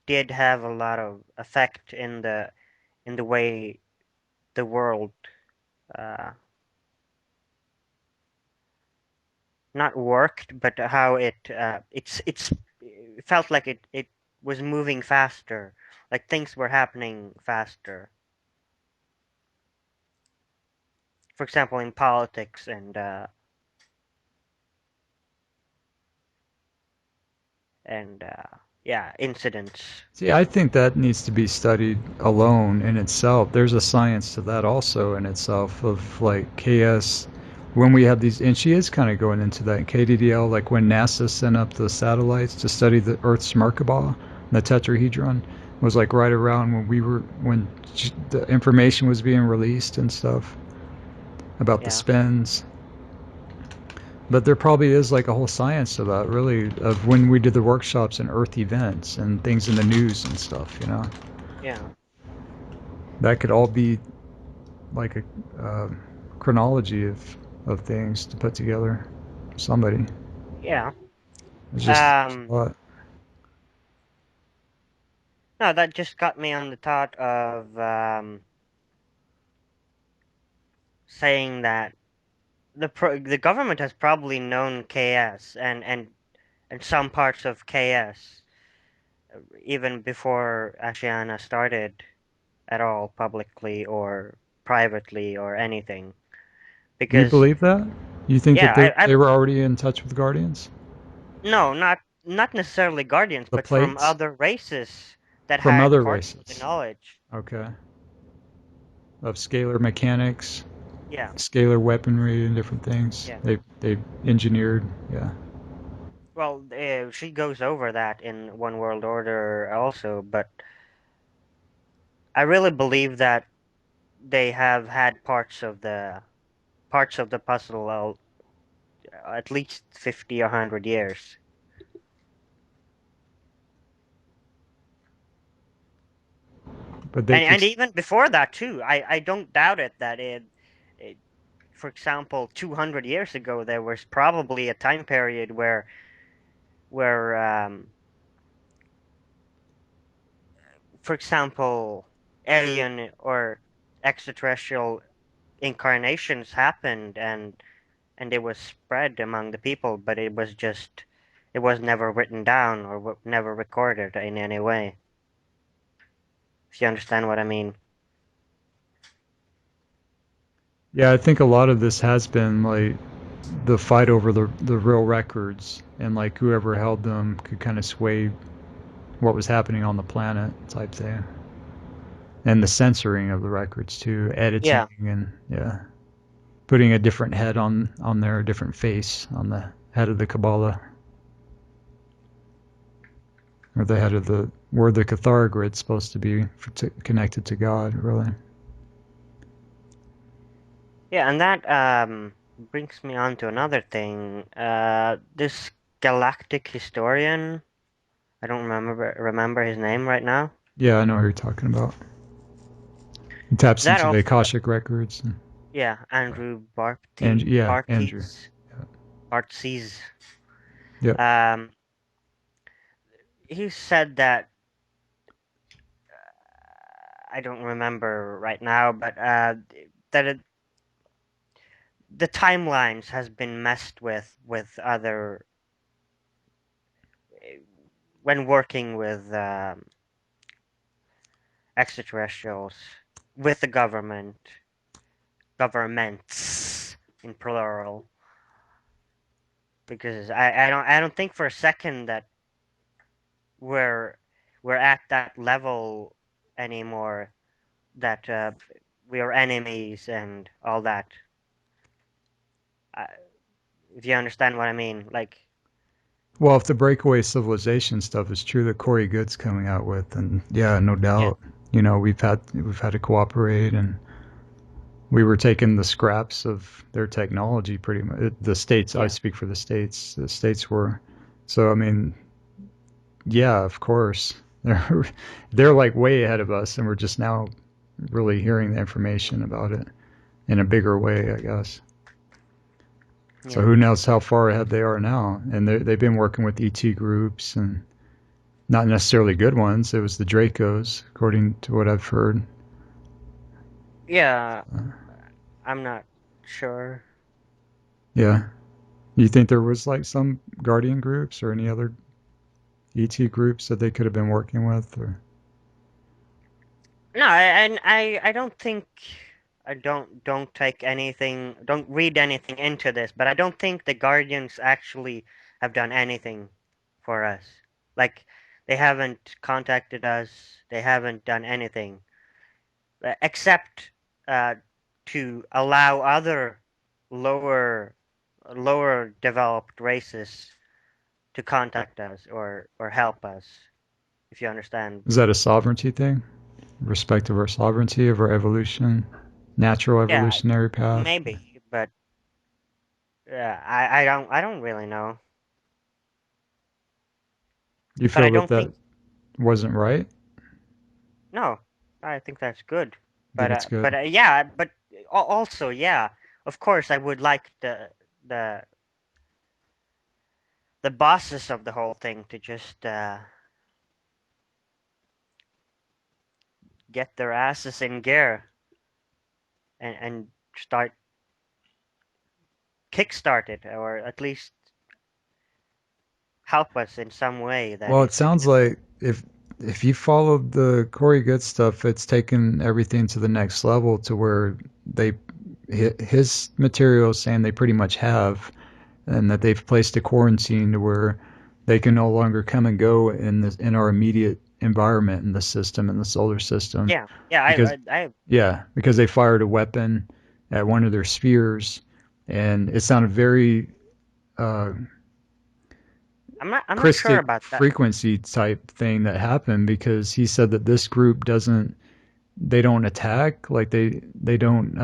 did have a lot of effect in the way the world uh, not worked, but how it felt like it was moving faster, like things were happening faster. For example, in politics and yeah, incidents. See, I think that needs to be studied alone in itself. There's a science to that also in itself of like KS when we have these, and she is kind of going into that in KDDL, like when NASA sent up the satellites to study the Earth's Merkaba, the tetrahedron, was like right around when the information was being released and stuff about the Yeah, spins. But there probably is like a whole science to that, really, of when we did the workshops and Earth events and things in the news and stuff, you know? yeah, That could all be like a chronology of things to put together. Somebody. yeah. It's just a Um, lot. no, that just got me on the thought of saying that the government has probably known KS and some parts of KS even before Ashiana started at all publicly or privately or anything. You Because believe that? You think that yeah, they were already in touch with Guardians? no, not necessarily Guardians, The but from plates? other races that From had other parts of the races. knowledge. Okay. Of scalar mechanics, Yeah, scalar weaponry, and different things. yeah. They engineered, yeah. Well, she goes over that in One World Order also, but I really believe that they have had parts of the puzzle at least 50 or 100 years. But they could. And even before that too, I don't doubt it that it for example 200 years ago there was probably a time period where for example alien or extraterrestrial incarnations happened and it was spread among the people, but it was never written down or never recorded in any way, if you understand what I mean. Yeah, I think a lot of this has been like the fight over the real records, and like whoever held them could kind of sway what was happening on the planet type thing, and the censoring of the records too, editing, Yeah, and yeah, putting a different head on there, a different face on the head of the Kabbalah, or the head of the where the Cathar grid's supposed to be connected to God, really. yeah, and that brings me on to another thing. This galactic historian, I don't remember his name right now. Yeah, I know what you're talking about. He taps That into the also, Akashic records. yeah, Andrew And yeah, Andrew. Bartes, Bartses. Yeah. Um, he said that I don't remember right now, but that the timelines has been messed with other when working with extraterrestrials with the governments in plural, because I don't think for a second that we're we're at that level anymore that we are enemies and all that. Uh, if you understand what I mean, like Well, if the breakaway civilization stuff is true that Corey Good's coming out with, then yeah, no yeah, doubt. We've had to cooperate, and we were taking the scraps of their technology pretty much. The states, I yeah, speak for the states. The states were, so I mean, yeah, of course, they're like way ahead of us, and we're just now really hearing the information about it in a bigger way, I guess. So yeah. who knows how far ahead they are now? And they've been working with ET groups and not necessarily good ones. It was the Dracos, according to what I've heard. Yeah, Uh, I'm not sure. yeah. You think there was like some Guardian groups or any other ET groups that they could have been working with? Or No, I don't think I don't take anything, don't read anything into this, but I don't think the Guardians actually have done anything for us. Like they haven't contacted us, they haven't done anything except uh, to allow other lower lower developed races to contact us or help us, if you understand. is that a sovereignty thing? Respect of our sovereignty, of our evolution, natural Yeah, evolutionary path? maybe, but I don't really know. You But I feel that don't that think wasn't right? no. I think that's good. You think it's good? Yeah, but also yeah, of course I would like the the bosses of the whole thing to just get their asses in gear and start kickstart it, or at least help us in some way that Well, it is sounds just like if you followed the Corey Good stuff, it's taken everything to the next level to where they his material is saying they pretty much have, and that they've placed a quarantine to where they can no longer come and go in our immediate environment in the system in the solar system yeah, yeah. because I yeah, because they fired a weapon at one of their spheres, and it sounded very uh, I'm not sure Christic about that. frequency type thing that happened because he said that this group doesn't they don't attack like they don't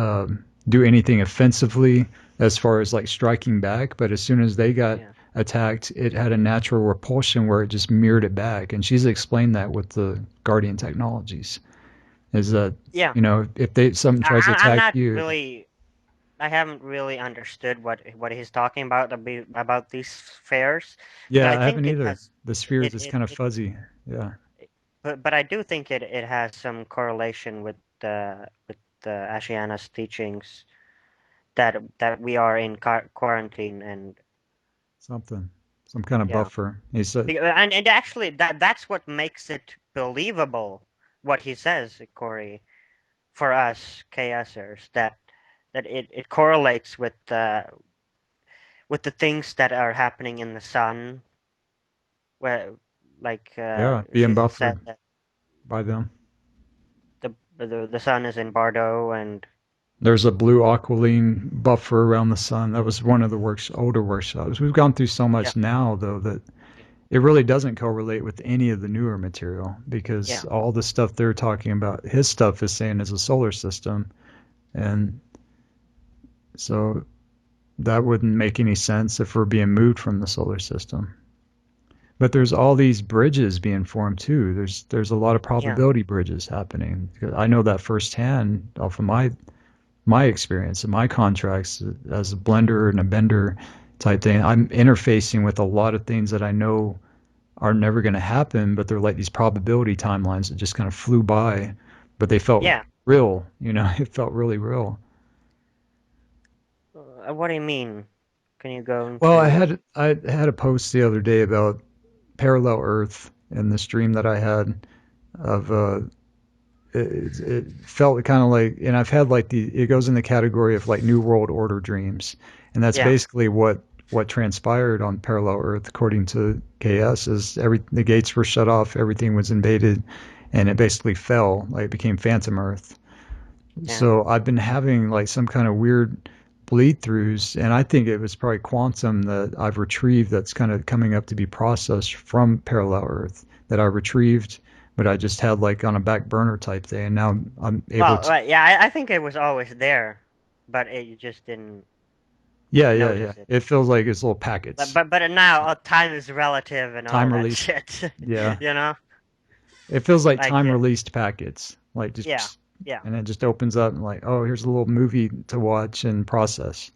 do anything offensively as far as like striking back, but as soon as they got Yeah, attacked it had a natural repulsion where it just mirrored it back, and she's explained that with the Guardian technologies is that yeah. if they something tries to I'm attack not you. really. I haven't really understood what he's talking about these fairs, but Yeah, I I haven't think it either. has The spheres is it, kind of it fuzzy. Yeah, but I do think it has some correlation with the Ashiana's teachings that we are in quarantine and something, some kind of yeah. buffer, he said. And actually that's what makes it believable what he says, Corey, for us KSers, that it correlates with the things that are happening in the sun, where like Yeah, being she said buffered that by them. the sun is in Bardo and There's a blue aqualine buffer around the sun. That was one of the older workshops. We've gone through so yeah, much now, though, that it really doesn't correlate with any of the newer material because yeah, all the stuff they're talking about, his stuff is saying is a solar system. And so that wouldn't make any sense if we're being moved from the solar system. But there's all these bridges being formed too. There's a lot of yeah, probability bridges happening. I know that firsthand off of my experience and my contracts as a blender and a bender type thing. I'm interfacing with a lot of things that I know are never going to happen, but they're like these probability timelines that just kind of flew by, but they felt yeah. real. It felt really real. What do you mean? Can you go Well, into? I had a post the other day about parallel Earth and this dream that I had of it felt kind of like, and I've had like it goes in the category of like New World Order dreams, and that's Yeah, basically what what transpired on parallel Earth, according to KS, is the gates were shut off, everything was invaded, and it basically fell. Like it became Phantom Earth. Yeah. So I've been having like some kind of weird bleed throughs, and I think it was probably quantum that I've retrieved that's kind of coming up to be processed from parallel Earth that I retrieved, but I just had like on a back burner type thing, and now I'm able Well, to. yeah, I think it was always there, but you just didn't Yeah, yeah, yeah. notice it. It feels like it's little But packets, but but now time is relative and all time that released. shit. Yeah, You know, it feels like like time released packets, like yeah, just, yeah, and it just opens up and like, oh, here's a little movie to watch and process.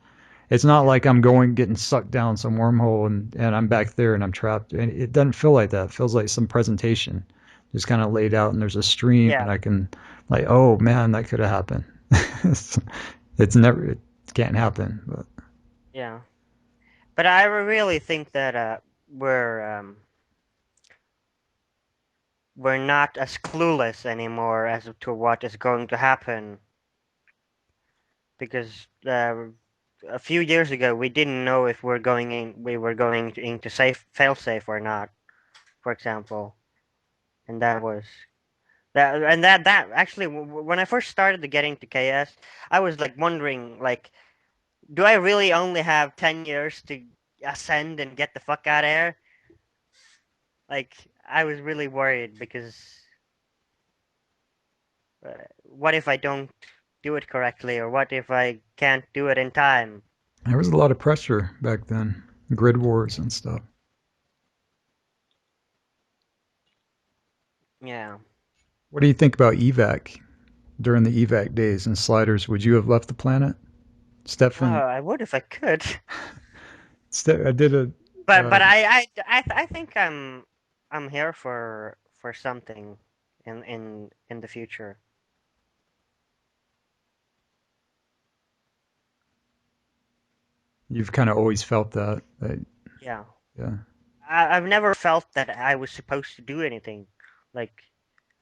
It's not yeah, like I'm going getting sucked down some wormhole and I'm back there and I'm trapped. And it doesn't feel like that. It feels like some presentation just kind of laid out and there's a stream yeah, and I can like, oh man, that could have happened. It's never, it can't happen. But yeah. But I really think that we're not as clueless anymore as to what is going to happen because a few years ago we didn't know if we were going into safe fail safe or not, for example, and that actually when I first started to get into KS, I was like wondering like, do I really only have 10 years to ascend and get the fuck out of here? Like I was really worried because what if I don't do it correctly, or what if I can't do it in time? there was a lot of pressure back then, grid wars and stuff. Yeah. What do you think about evac during the evac days and sliders? Would you have left the planet? Stefan, I would if I could, I did a, but I think I'm here for something in the future. you've kind of always felt that, Yeah. yeah. I've never felt that I was supposed to do anything. Like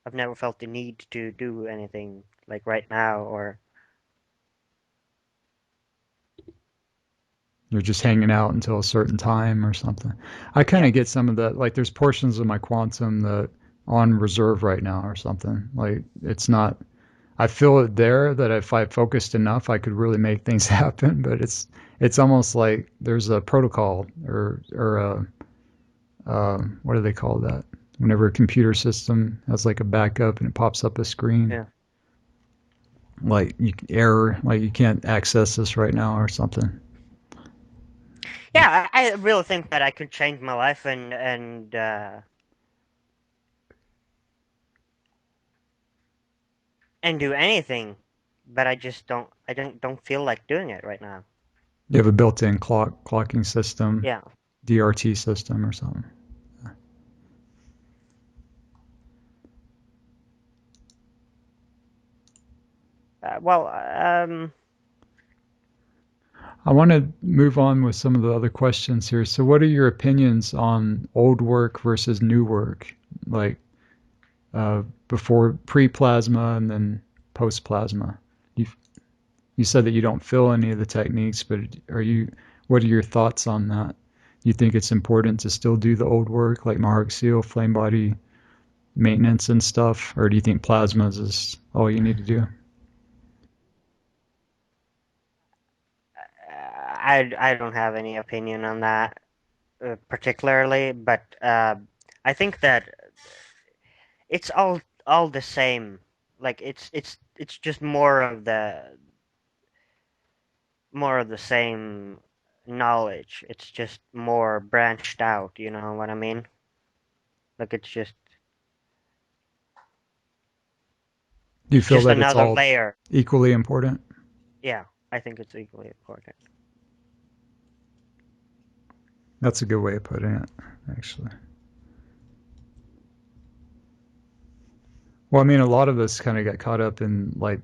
I've never felt the need to do anything like right now or You're just hanging out until a certain time or something. I kind yeah. of get some of that. Like there's portions of my quantum that on reserve right now or something. Like it's not. I feel it there that if I focused enough, I could really make things happen. But it's almost like there's a protocol or a what do they call that? Whenever a computer system has like a backup and it pops up a screen, Yeah. like error, like you can't access this right now or something. Yeah, I really think that I could change my life and do anything, but I don't feel like doing it right now. You have a built-in clocking system, Yeah. DRT system or something. Well, I want to move on with some of the other questions here. So, what are your opinions on old work versus new work? Like before pre-plasma and then post-plasma. You you said that you don't feel any of the techniques, but are you? What are your thoughts on that? You think it's important to still do the old work like Maharg Seal, flame body maintenance and stuff, or do you think plasmas is all you need to do? I don't have any opinion on that particularly, but I think that it's all the same. Like it's just more of the same knowledge. It's just more branched out. You know what I mean? Like Do you it's feel just that it's another all layer. equally important? Yeah, I think it's equally important. That's a good way of putting it, actually. Well, I mean, a lot of us kind of got caught up in like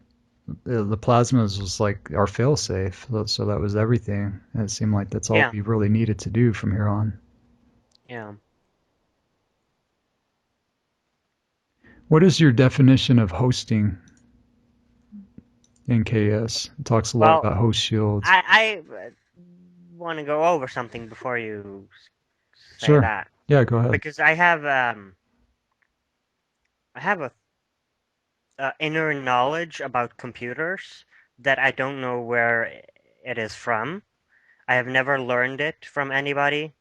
the plasmas was like our fail safe, so that was everything. And it seemed like that's all Yeah, we really needed to do from here on. yeah. What is your definition of hosting in KS? It talks a lot Well, about host shields. I want to go over something before you say Sure. that Yeah, go ahead. because I have a inner knowledge about computers that I don't know where it is from. I have never learned it from anybody,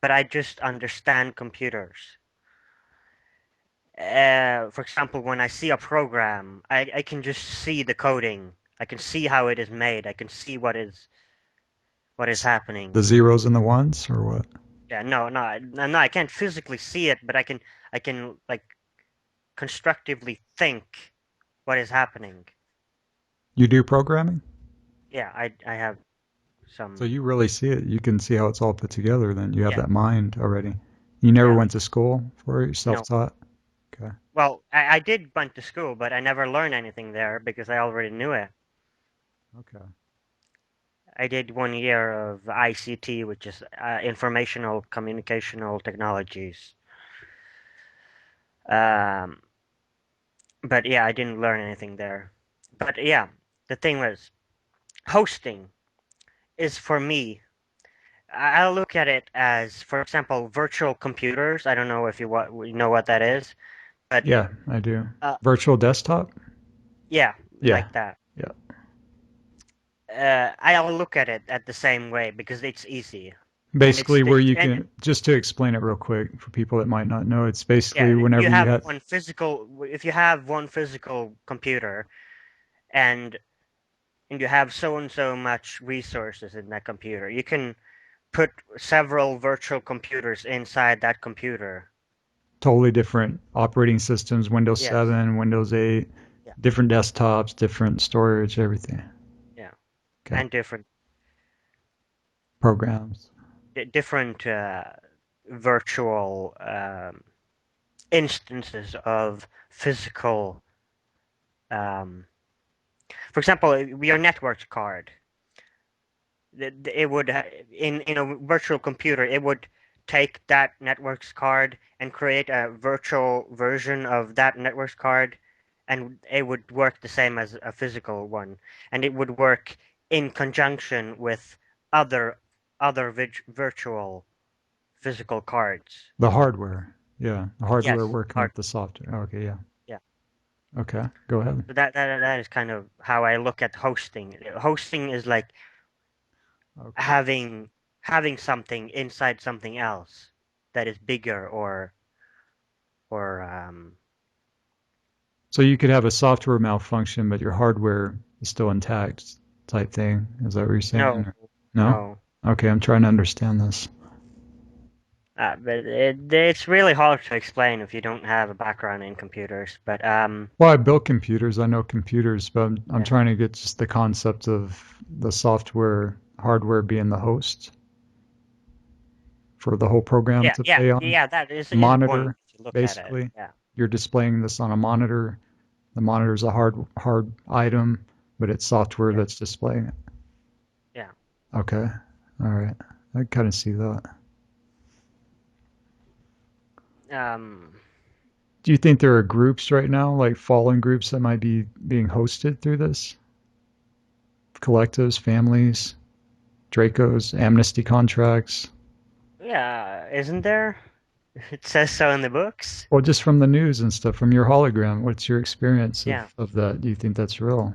but I just understand computers. For example, when I see a program, I can just see the coding. I can see how it is made. I can see what is happening. The zeros and the ones, or what? Yeah, no, I can't physically see it, but I can like constructively think what is happening. You do programming? Yeah, I have So some. you really see it. You can see how it's all put together then. You have Yeah, that mind already. You never yeah. went to school for it? You're No. self-taught? Okay. Well, I did went to school, but I never learned anything there because I already knew it. Okay. I did 1 year of ICT, which is informational communicational technologies. Um, but yeah, I didn't learn anything there. But yeah, the thing was, hosting is for me. I look at it as, for example, virtual computers. I don't know if you know what that is, but Yeah, I do. uh, Virtual desktop? yeah, Yeah. like that. Yeah. I'll look at it at the same way because it's easy, and Basically, where you and can, just to explain it real quick for people that might not know, it's yeah, basically you whenever you have have, one physical. If you have one physical computer, and and you have so and so much resources in that computer, you can put several virtual computers inside that computer. totally different operating systems, Windows Yes. 7, Windows 8, Yeah. different desktops, different storage, everything. Yeah. Okay. And Programs. different virtual instances of physical. Um, for example, your network card. It would in a virtual computer, it would take that network's card and create a virtual version of that network's card, and it would work the same as a physical one, and it would work in conjunction with other virtual physical cards. The hardware. Yeah. The hardware Yes, working hard. with the software. Okay. Yeah. Yeah. Okay. Go ahead. So that is kind of how I look at hosting. Hosting is like Okay. having something inside something else that is bigger or So you could have a software malfunction, but your hardware is still intact type thing. Is that what you're saying? no, Or- No? no. Okay. I'm trying to understand this. But it's really hard to explain if you don't have a background in computers. But Well, I built computers. I know computers, but I'm yeah, trying to get just the concept of the software, hardware being the host for the whole program to play on. yeah. That is one way Monitor, to look at it. basically. Yeah, You're displaying this on a monitor. The monitor is a hard item, but it's software yeah, that's displaying it. yeah. Okay. All right. I kind of see that. Um, Do you think there are groups right now, like fallen groups that might be being hosted through this? Collectives, families, Dracos, amnesty contracts? yeah. Isn't there? It says so in the books. Well, just from the news and stuff, from your hologram, what's your experience Yeah. of that? Do you think that's real?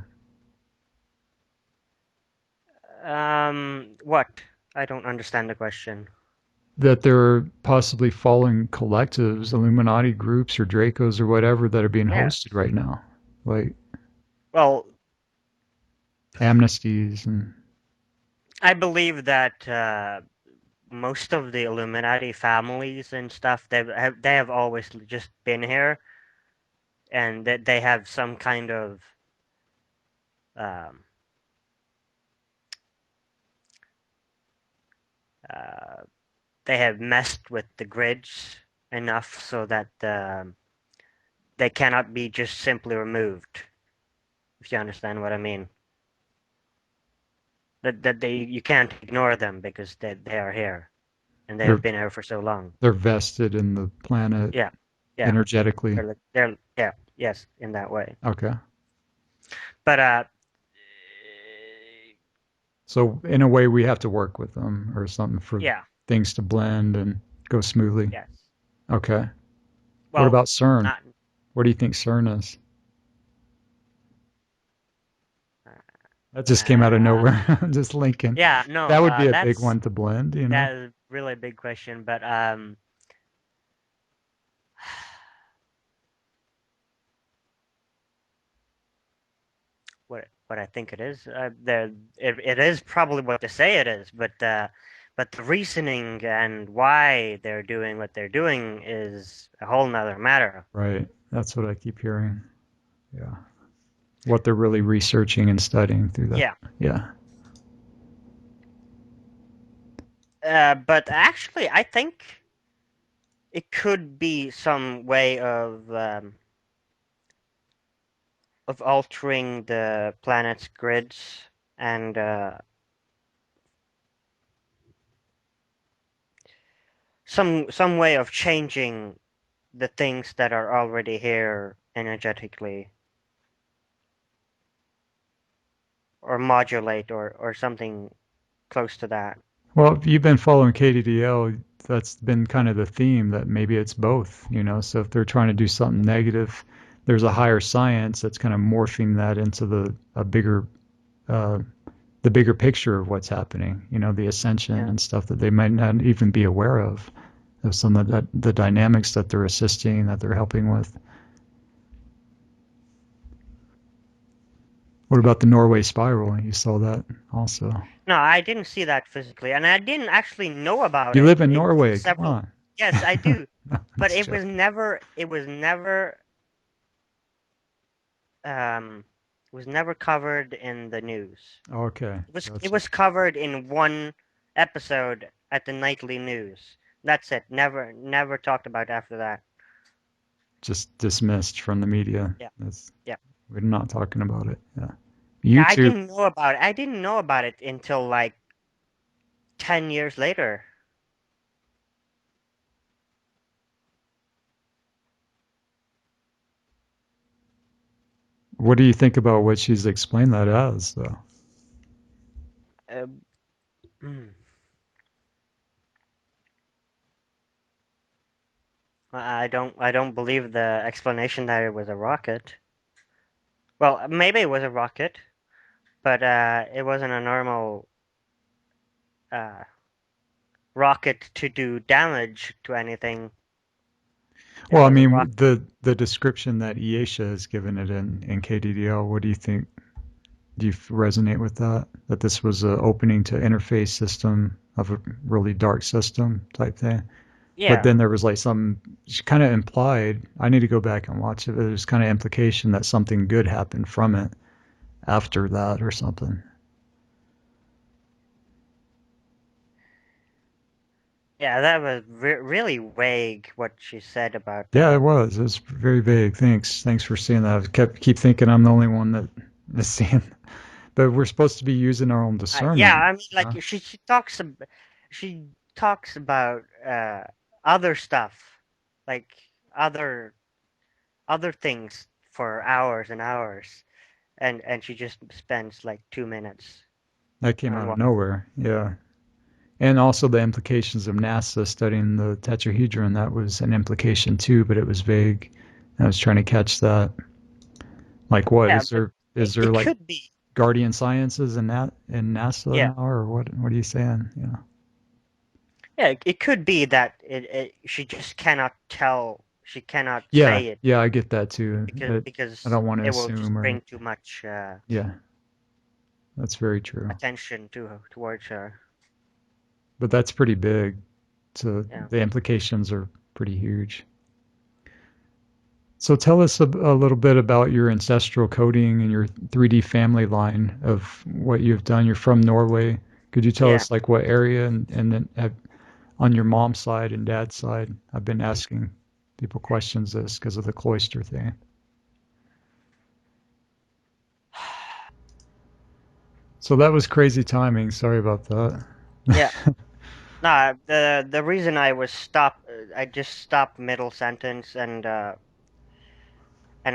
What? I don't understand the question. That there are possibly fallen collectives, Illuminati groups or Dracos or whatever that are being Yeah. hosted right now, like Well, amnesties and I believe that most of the Illuminati families and stuff they have always just been here, and that they have some kind of um, uh, they have messed with the grids enough so that they cannot be just simply removed. If you understand what I mean, that they you can't ignore them because they are here and they have they're been here for so long. they're vested in the planet Yeah, yeah, energetically. they're yeah, yes, in that way. Okay. But So in a way, we have to work with them or something for Yeah. things to blend and go smoothly. Yes. Okay. What Well, about CERN? not. What do you think CERN is? That just came out of Uh, nowhere. Just Lincoln. yeah. No. That would be a big That's one to blend, you know? that is really a big question, but what I think it is. It is probably what they say it is, but the reasoning and why they're doing what they're doing is a whole nother matter. Right. That's what I keep hearing. Yeah. What they're really researching and studying through that. Yeah. Yeah. But actually, I think it could be some way of altering the planet's grids and some way of changing the things that are already here energetically or modulate or something close to that. Well, if you've been following KDDL, that's been kind of the theme that maybe it's both, you know. So if they're trying to do something negative, there's a higher science that's kind of morphing that into uh, the bigger picture of what's happening, you know, the ascension Yeah. and stuff that they might not even be aware of some of the dynamics that they're assisting, that they're helping with. What about the Norway spiral? You saw that also. No, I didn't see that physically, and I didn't actually know about You it live in until Norway. Come several. on. Yes, I do, No, I'm but just it joking. was never. Um, it was never covered in the news. Okay, It gotcha. was covered in one episode at the nightly news. That's it. Never talked about after that. Just dismissed from the media. Yeah, That's yeah. we're not talking about it. Yeah. Yeah, I YouTube. didn't know about it. I didn't know about it until like 10 years later. What do you think about what she's explained that as, though? Uh, mm, I don't believe the explanation that it was a rocket. Well, maybe it was a rocket, but it wasn't a normal uh, rocket to do damage to anything. It Well, I was a mean, rocket. the description that Iesha has given it in KDDL. What do you think? Do you resonate with that? That this was an opening to interface system of a really dark system type thing? But Yeah, then there was like some kind of implied. I need to go back and watch it. But there's kind of implication that something good happened from it after that or something. yeah, that was really vague what she said about Yeah, it the. was. It was very vague. Thanks for seeing that. I keep thinking I'm the only one that is seeing. But we're supposed to be using our own Yeah, discernment. I mean, Huh? like she talks about other stuff, like other other things for hours and hours, and she just spends like 2 minutes That came on out of what. nowhere. Yeah. And also the implications of NASA studying the tetrahedron. That was an implication too, but it was vague. I was trying to catch that. Like, what Yeah, is but there it like could be. guardian sciences in that in NASA Yeah, now, or what are you saying? Yeah. yeah, it could be that she just cannot tell. She cannot Yeah, say it yeah, I get that too. I because don't want to it will just assume or bring too much yeah, that's very true. attention towards her. But that's pretty big. So Yeah. the implications are pretty huge. So tell us a little bit about your ancestral coding and your 3D family line of what you've done. You're from Norway. Could you tell Yeah. us like what area and then on your mom's side and dad's side? I've been asking people questions this because of the cloister thing. So that was crazy timing. Sorry about that. Yeah. No, the reason I just stopped middle sentence and I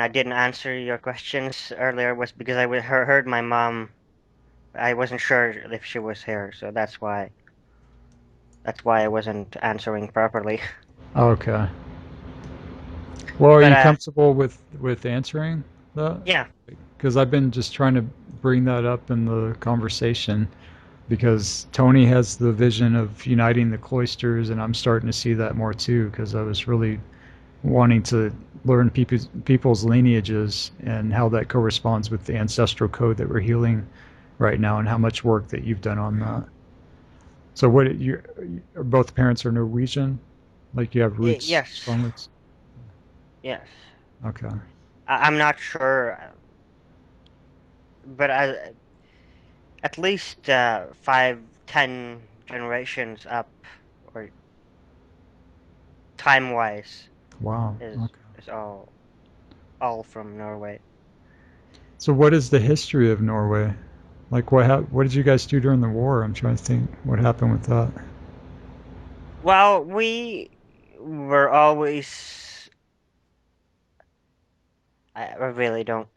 didn't answer your questions earlier was because heard my mom I wasn't sure if she was here, so that's why I wasn't answering properly. Okay. Well, are But you comfortable with answering that? yeah, Because I've been just trying to bring that up in the conversation because Tony has the vision of uniting the cloisters, and I'm starting to see that more too. Because I was really wanting to learn people's lineages and how that corresponds with the ancestral code that we're healing right now, and how much work that you've done on that. So, what you both parents are Norwegian? Like you have roots, yes, strong roots. yes. Okay. I'm not sure, but at least 5, 10 generations up, or time-wise, Wow. is Okay. is all from Norway. So, what is the history of Norway? Like, what did you guys do during the war? I'm trying to think what happened with that. Well, we were always. I really don't.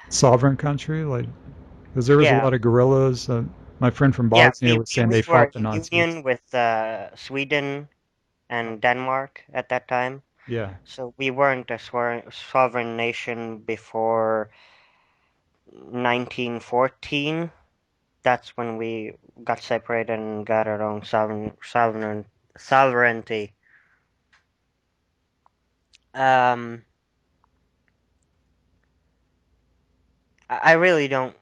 Sovereign country, like, because there was a Yeah, lot of guerrillas. My friend from yeah. Bosnia We was we, saying we they were fought the in Nazis. union with Sweden and Denmark at that time, Yeah. so we weren't a sovereign nation before 1914. That's when we got separated and got our own sovereignty. Um, I really don't.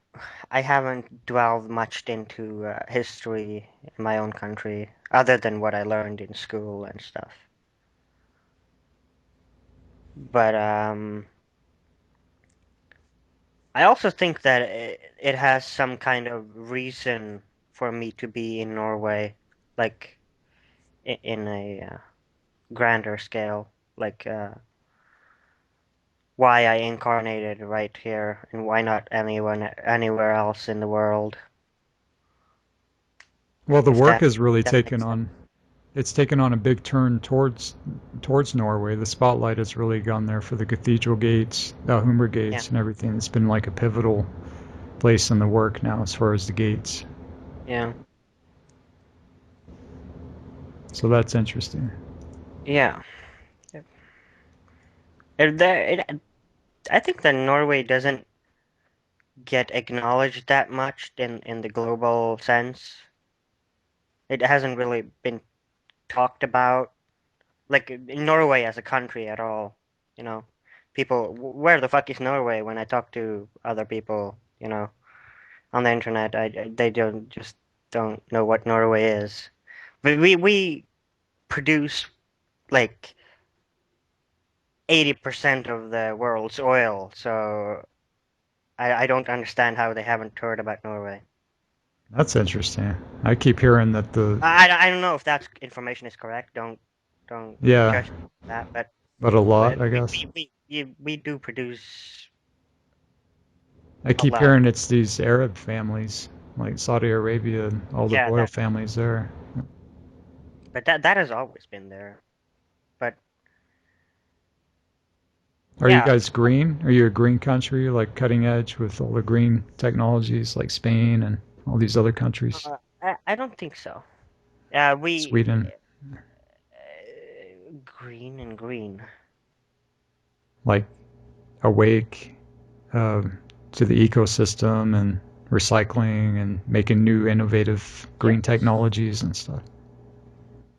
I haven't dwelled much into history in my own country, other than what I learned in school and stuff. But I also think that it has some kind of reason for me to be in Norway, like in a grander scale, like why I incarnated right here and why not anyone anywhere else in the world, Well, the if work that has really that taken makes sense. on. It's taken on a big turn towards Norway. The spotlight has really gone there for the cathedral gates, the Humber Yeah, gates, and everything. It's been like a pivotal place in the work now as far as the gates. yeah, So that's interesting. yeah. I think that Norway doesn't get acknowledged that much in the global sense. It hasn't really been talked about, like in Norway as a country at all. You know, people, where the fuck is Norway? When I talk to other people, on the internet, they don't know what Norway is. But we produce like 80% of the world's oil, so I don't understand how they haven't heard about Norway. That's interesting. I keep hearing that the I don't know if that information is correct. Don't yeah, judge that, but but a lot, but I we guess. we we, we we do produce I a keep lot. hearing it's these Arab families, like Saudi Arabia and all the Yeah, royal that. families there. But that has always been there. But Are you yeah, guys green? Are you a green country, like cutting edge with all the green technologies like Spain and all these other countries? I don't think so. We Sweden, green and green. like awake uh, to the ecosystem and recycling and making new innovative green Yes, technologies and stuff.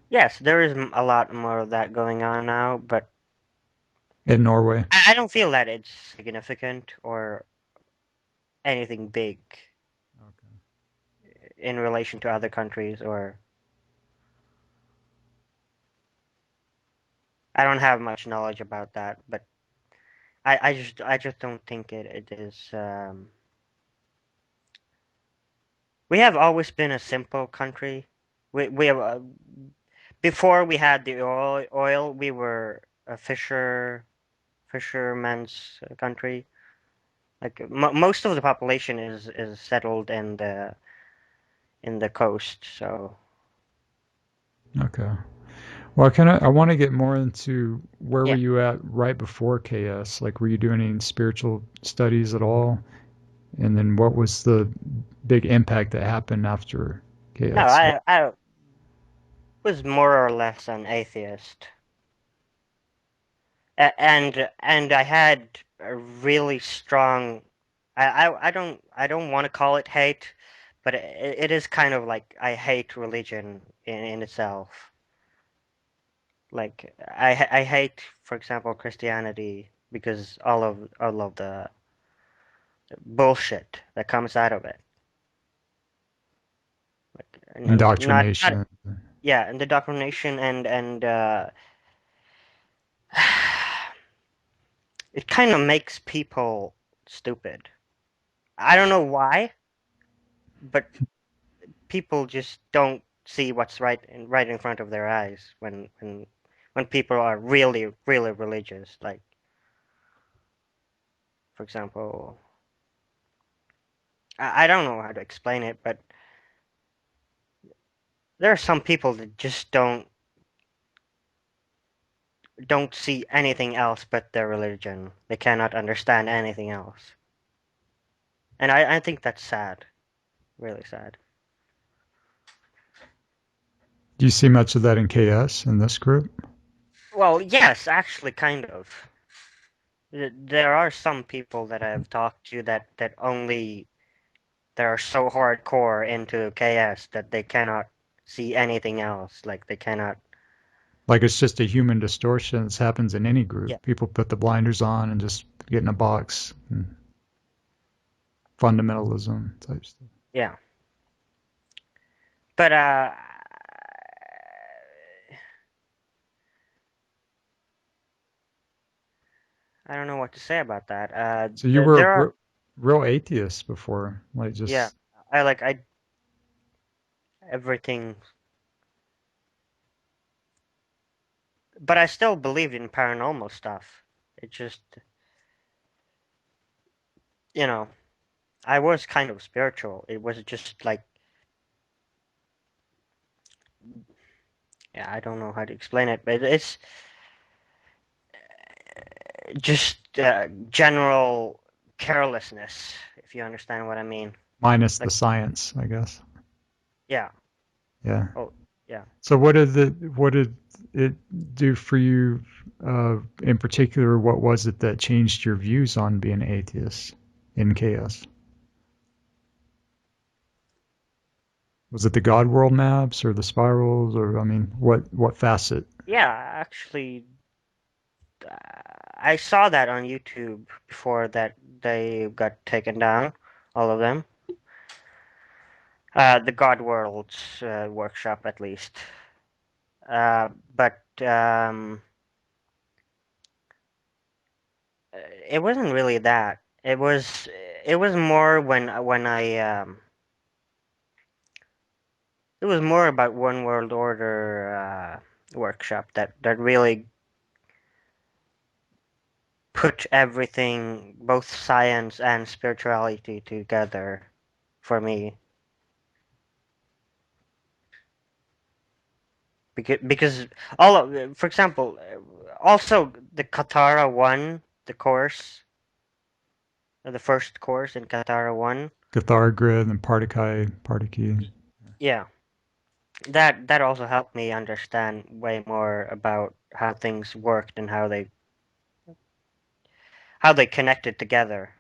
yes, there is a lot more of that going on now, but In Norway. I don't feel that it's significant or anything big Okay. in relation to other countries, or I don't have much knowledge about that, but I just don't think it is. We have always been a simple country. We have before we had the oil, we were a fisherman's country. Like most of the population is settled in the coast. So Okay. Well, I want to get more into where were yeah, you at right before KS? Like, were you doing any spiritual studies at all? And then what was the big impact that happened after No, chaos? I was more or less an atheist. And I had a really strong I don't want to call it hate, but it is kind of like I hate religion in itself. Like I hate, for example, Christianity because all of the bullshit that comes out of it. Like not Indoctrination. yeah, and the indoctrination and it kind of makes people stupid. I don't know why, but people just don't see what's right in front of their eyes when people are really religious. Like, for example, I don't know how to explain it, but there are some people that just don't see anything else but their religion. They cannot understand anything else, and I think that's sad, really sad. Do you see much of that in KS in this group? Well, yes, actually, kind of. There are some people that I've talked to that only they're so hardcore into KS that they cannot see anything else. Like they cannot. Like it's just a human distortion that happens in any Yeah, group. People put the blinders on and just get in a box. And fundamentalism type stuff. yeah. But I don't know what to say about that. So you were There are, real atheist before, like yeah. just I everything, but I still believed in paranormal stuff. It just, you know, I was kind of spiritual. It was just like, yeah, I don't know how to explain it, but it's just general carelessness, if you understand what I mean. minus the Like, science, I guess. yeah. Yeah. Oh, yeah. So what did it do for you in particular? What was it that changed your views on being atheist in chaos? Was it the God world maps or the spirals or I mean, what facet? Yeah, actually, uh, I saw that on YouTube before that they got taken down, all of them. The God Worlds workshop, at least. But it wasn't really that. It was more when I it was more about One World Order workshop that really put everything, both science and spirituality, together for me. Because all of, for example, also the Katara one, the course, the first course in Katara one, Cathar grid and Partikai, Partiki. yeah, that also helped me understand way more about how things worked and how they connected together.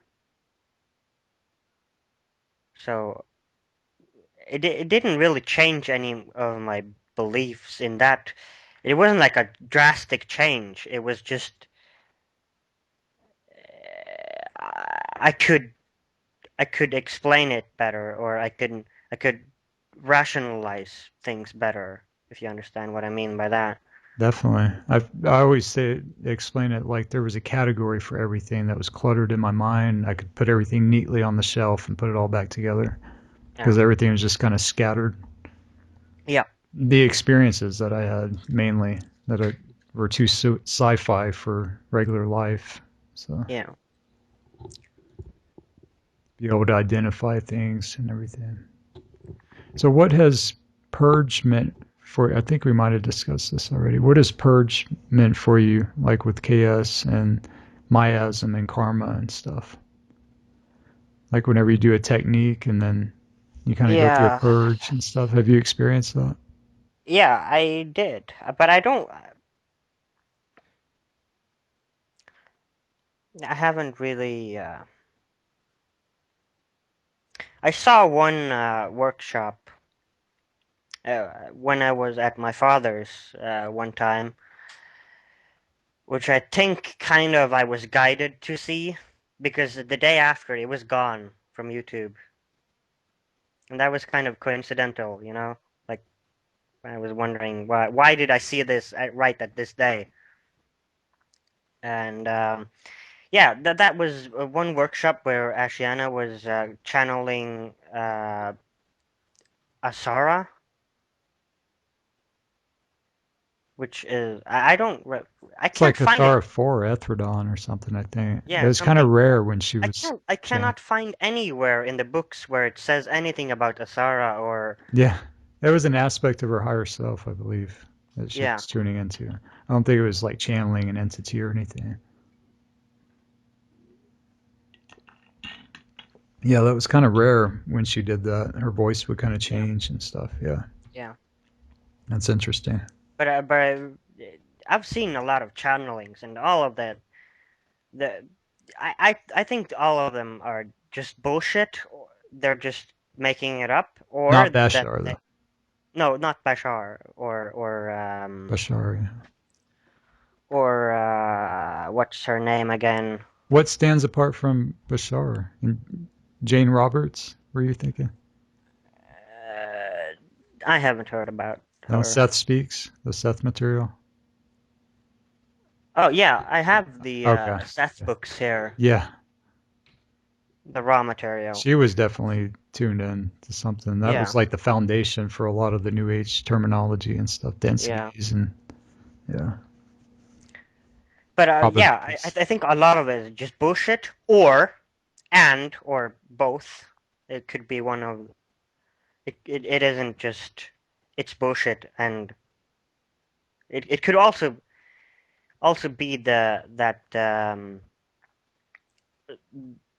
So it didn't really change any of my beliefs in that. It wasn't like a drastic change. It was just I could I could explain it better, or I could rationalize things better, if you understand what I mean by that. Definitely. I always say explain it like there was a category for everything that was cluttered in my mind. I could put everything neatly on the shelf and put it all back together Yeah. because everything was just kind of scattered. Yeah. The experiences that I had mainly were too sci-fi for regular life. So Yeah. be able to identify things and everything. So what has purge meant for? I think we might have discussed this already. What has purge meant for you, like with KS and miasm and karma and stuff? Like whenever you do a technique and then you kind of go through a Yeah, purge and stuff. Have you experienced that? yeah, I did, but I haven't really. I saw one workshop when I was at my father's one time, which I think kind of I was guided to see because the day after it was gone from YouTube, and that was kind of coincidental, you know. Like I was wondering why did I see this right at this day, and yeah, that was one workshop where Ashiana was channeling Asara, which is I It's can't like find it. Cathara 4 Ethrodon or something, I think. It Yeah, was kind of something. rare when she was I channeled. cannot find anywhere in the books where it says anything about Asara or Yeah. It was an aspect of her higher self, I believe, that she yeah. was tuning into. I don't think it was like channeling an entity or anything. Yeah, that was kind of rare when she did that. Her voice would kind of Yeah, change and stuff. Yeah, yeah. that's interesting. I've seen a lot of channelings and all of that. The I think all of them are just bullshit. They're just making it up, or Not that Bashar, though. no, not Bashar Bashar, yeah. or what's her name again? What stands apart from Bashar? And Jane Roberts, were you thinking? I haven't heard about No, her. Seth Speaks, the Seth material. Oh yeah, I have the Okay. Seth books here, Yeah, the raw material. she was definitely tuned in to something. That was Yeah, like the foundation for a lot of the New Age terminology and stuff, yeah. densities and yeah, But yeah, probabilities. I think a lot of it is just bullshit, or both. It could be one of it isn't just it's bullshit, and it could also be that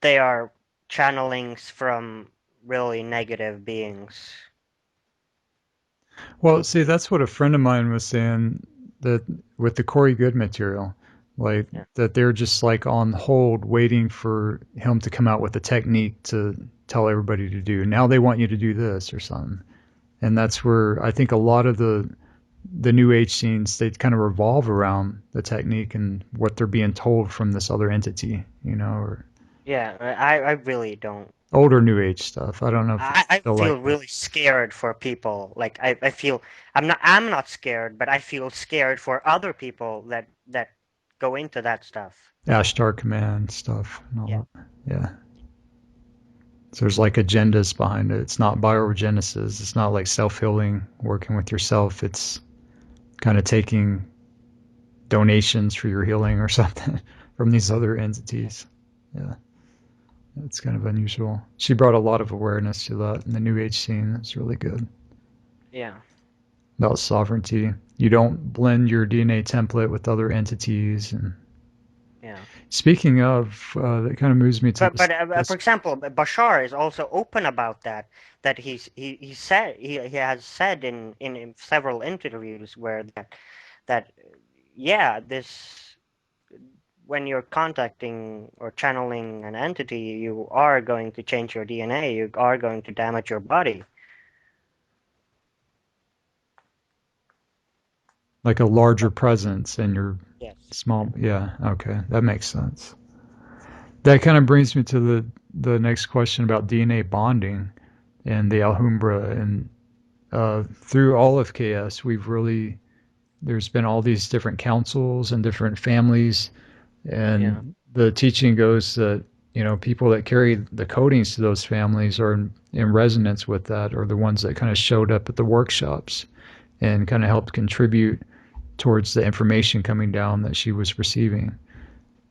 they are channelings from really negative beings. Well, see, that's what a friend of mine was saying that with the Corey Good material, like Yeah, that they're just like on hold waiting for him to come out with a technique to tell everybody to do. Now they want you to do this or something. And that's where I think a lot of the new age scenes they kind of revolve around the technique and what they're being told from this other entity, or yeah. I really don't. older new age stuff. I don't know if it's I still feel like that. really scared for people. Like I feel I'm not scared, but I feel scared for other people that go into that stuff. Ashtar command stuff and Yeah, all that. Yeah. So there's like agendas behind it. It's not biogenesis. It's not like self healing, working with yourself. It's kind of taking donations for your healing or something from these other entities. Yeah, it's kind of unusual. She brought a lot of awareness to that in the New Age scene. It's really good yeah, about sovereignty. You don't blend your DNA template with other entities. And yeah. speaking of, that kind of moves me to But this. for This example, Bashar is also open about that. That he said he has said in several interviews where that yeah, this when you're contacting or channeling an entity, you are going to change your DNA. You are going to damage your body. like a larger presence in your Yes. small. Yeah, okay, that makes sense. That kind of brings me to the next question about DNA bonding and the Alhambra. And through all of KS, we've really there's been all these different councils and different families, Yeah. and the teaching goes that people that carry the codings to those families are in resonance with that, or the ones that kind of showed up at the workshops and kind of helped contribute towards the information coming down that she was receiving.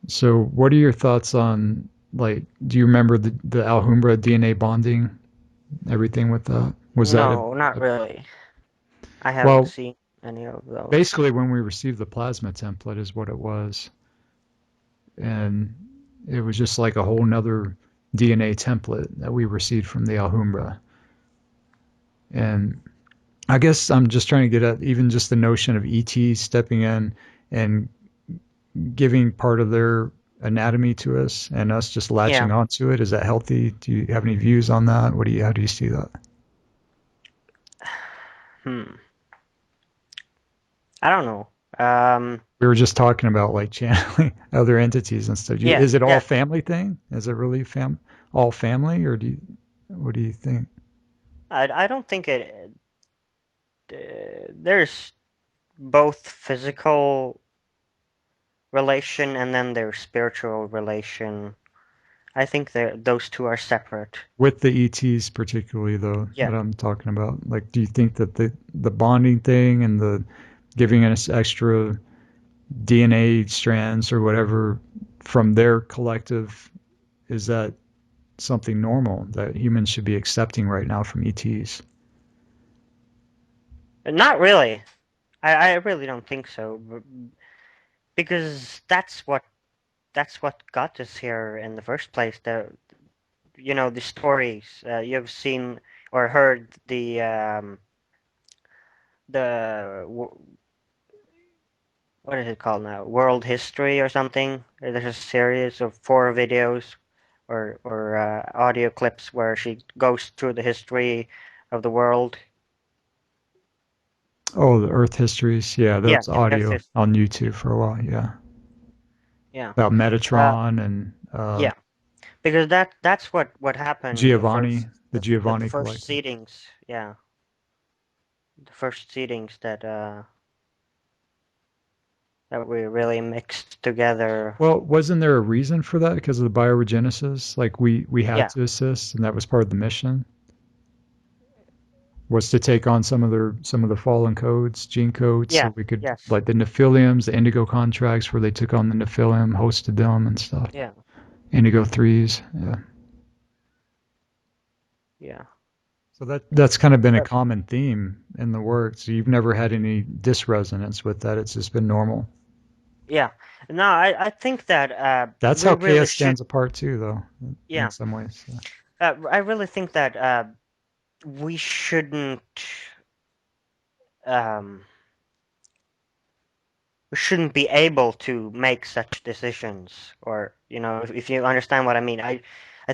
So, what are your thoughts on, like, do you remember the Alhambra DNA bonding, everything with that? Was that No, not really. I haven't well, seen any of basically those. when we received the plasma template is what it was. And it was just like a whole nother. DNA template that we received from the Alhambra. And I guess I'm just trying to get at even just the notion of ET stepping in and giving part of their anatomy to us and us just Yeah. latching onto it. Is that healthy? Do you have any views on that? How do you see that? Hmm. I don't know. Um, We were just talking about like channeling other entities and stuff. yeah, Is it all yeah. family thing? Is it really all family, or what do you think? I don't think it. There's both physical relation and then there's spiritual relation. I think that those two are separate. With the ETs particularly though Yeah. that I'm talking about, like do you think that the bonding thing and the giving us extra DNA strands or whatever from their collective, is that something normal that humans should be accepting right now from ETs? Not really. I really don't think so. Because that's what got us here in the first place. The stories you've seen or heard the what is it called now? World History or something. There's a series of 4 videos or audio clips where she goes through the history of the world. Oh, the Earth histories. Yeah, that Yeah, was yeah, that's audio it. on YouTube for a while. Yeah, Yeah, about uh, Metatron and yeah, because that's what happened The the Giovanni first Collective. seedings. Yeah, the first seedings that we really mixed together. Well, wasn't there a reason for that because of the bioregenesis? Like we had Yeah, to assist, and that was part of the mission was to take on some of the fallen codes, gene codes, yeah, so we could yes, like the Nephilims, the Indigo contracts, where they took on the Nephilim, hosted them and stuff. yeah, Indigo threes, yeah. yeah. So that's kind of been a But common theme in the work. So you've never had any disresonance with that. It's just been normal. yeah, no, I think that That's we how really chaos should. stands apart too, though, in Yeah, some ways. So. I really think that we shouldn't um, we shouldn't be able to make such decisions, or if you understand what I mean. I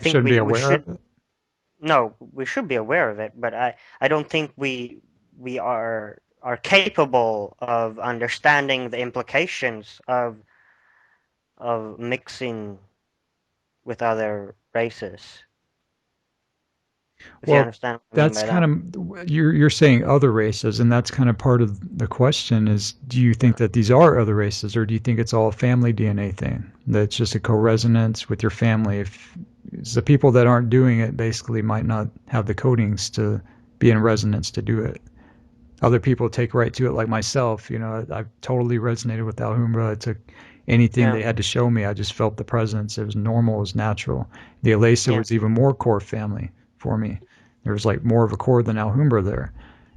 We think shouldn't be we aware should. of it. No, we should be aware of it, but I don't think we are capable of understanding the implications of mixing with other races. If you Well, understand what I mean that's by kind that. of you're saying other races, and that's kind of part of the question is, do you think that these are other races, or do you think it's all a family DNA thing? That's just a co-resonance with your family. If it's the people that aren't doing it basically might not have the codings to be in resonance to do it. Other people take right to it, like myself. I totally resonated with Alhambra. It took anything Yeah, they had to show me. I just felt the presence. It was normal. It was natural. The Elisa yeah, was even more core family for me. There was like more of a core than Alhambra there.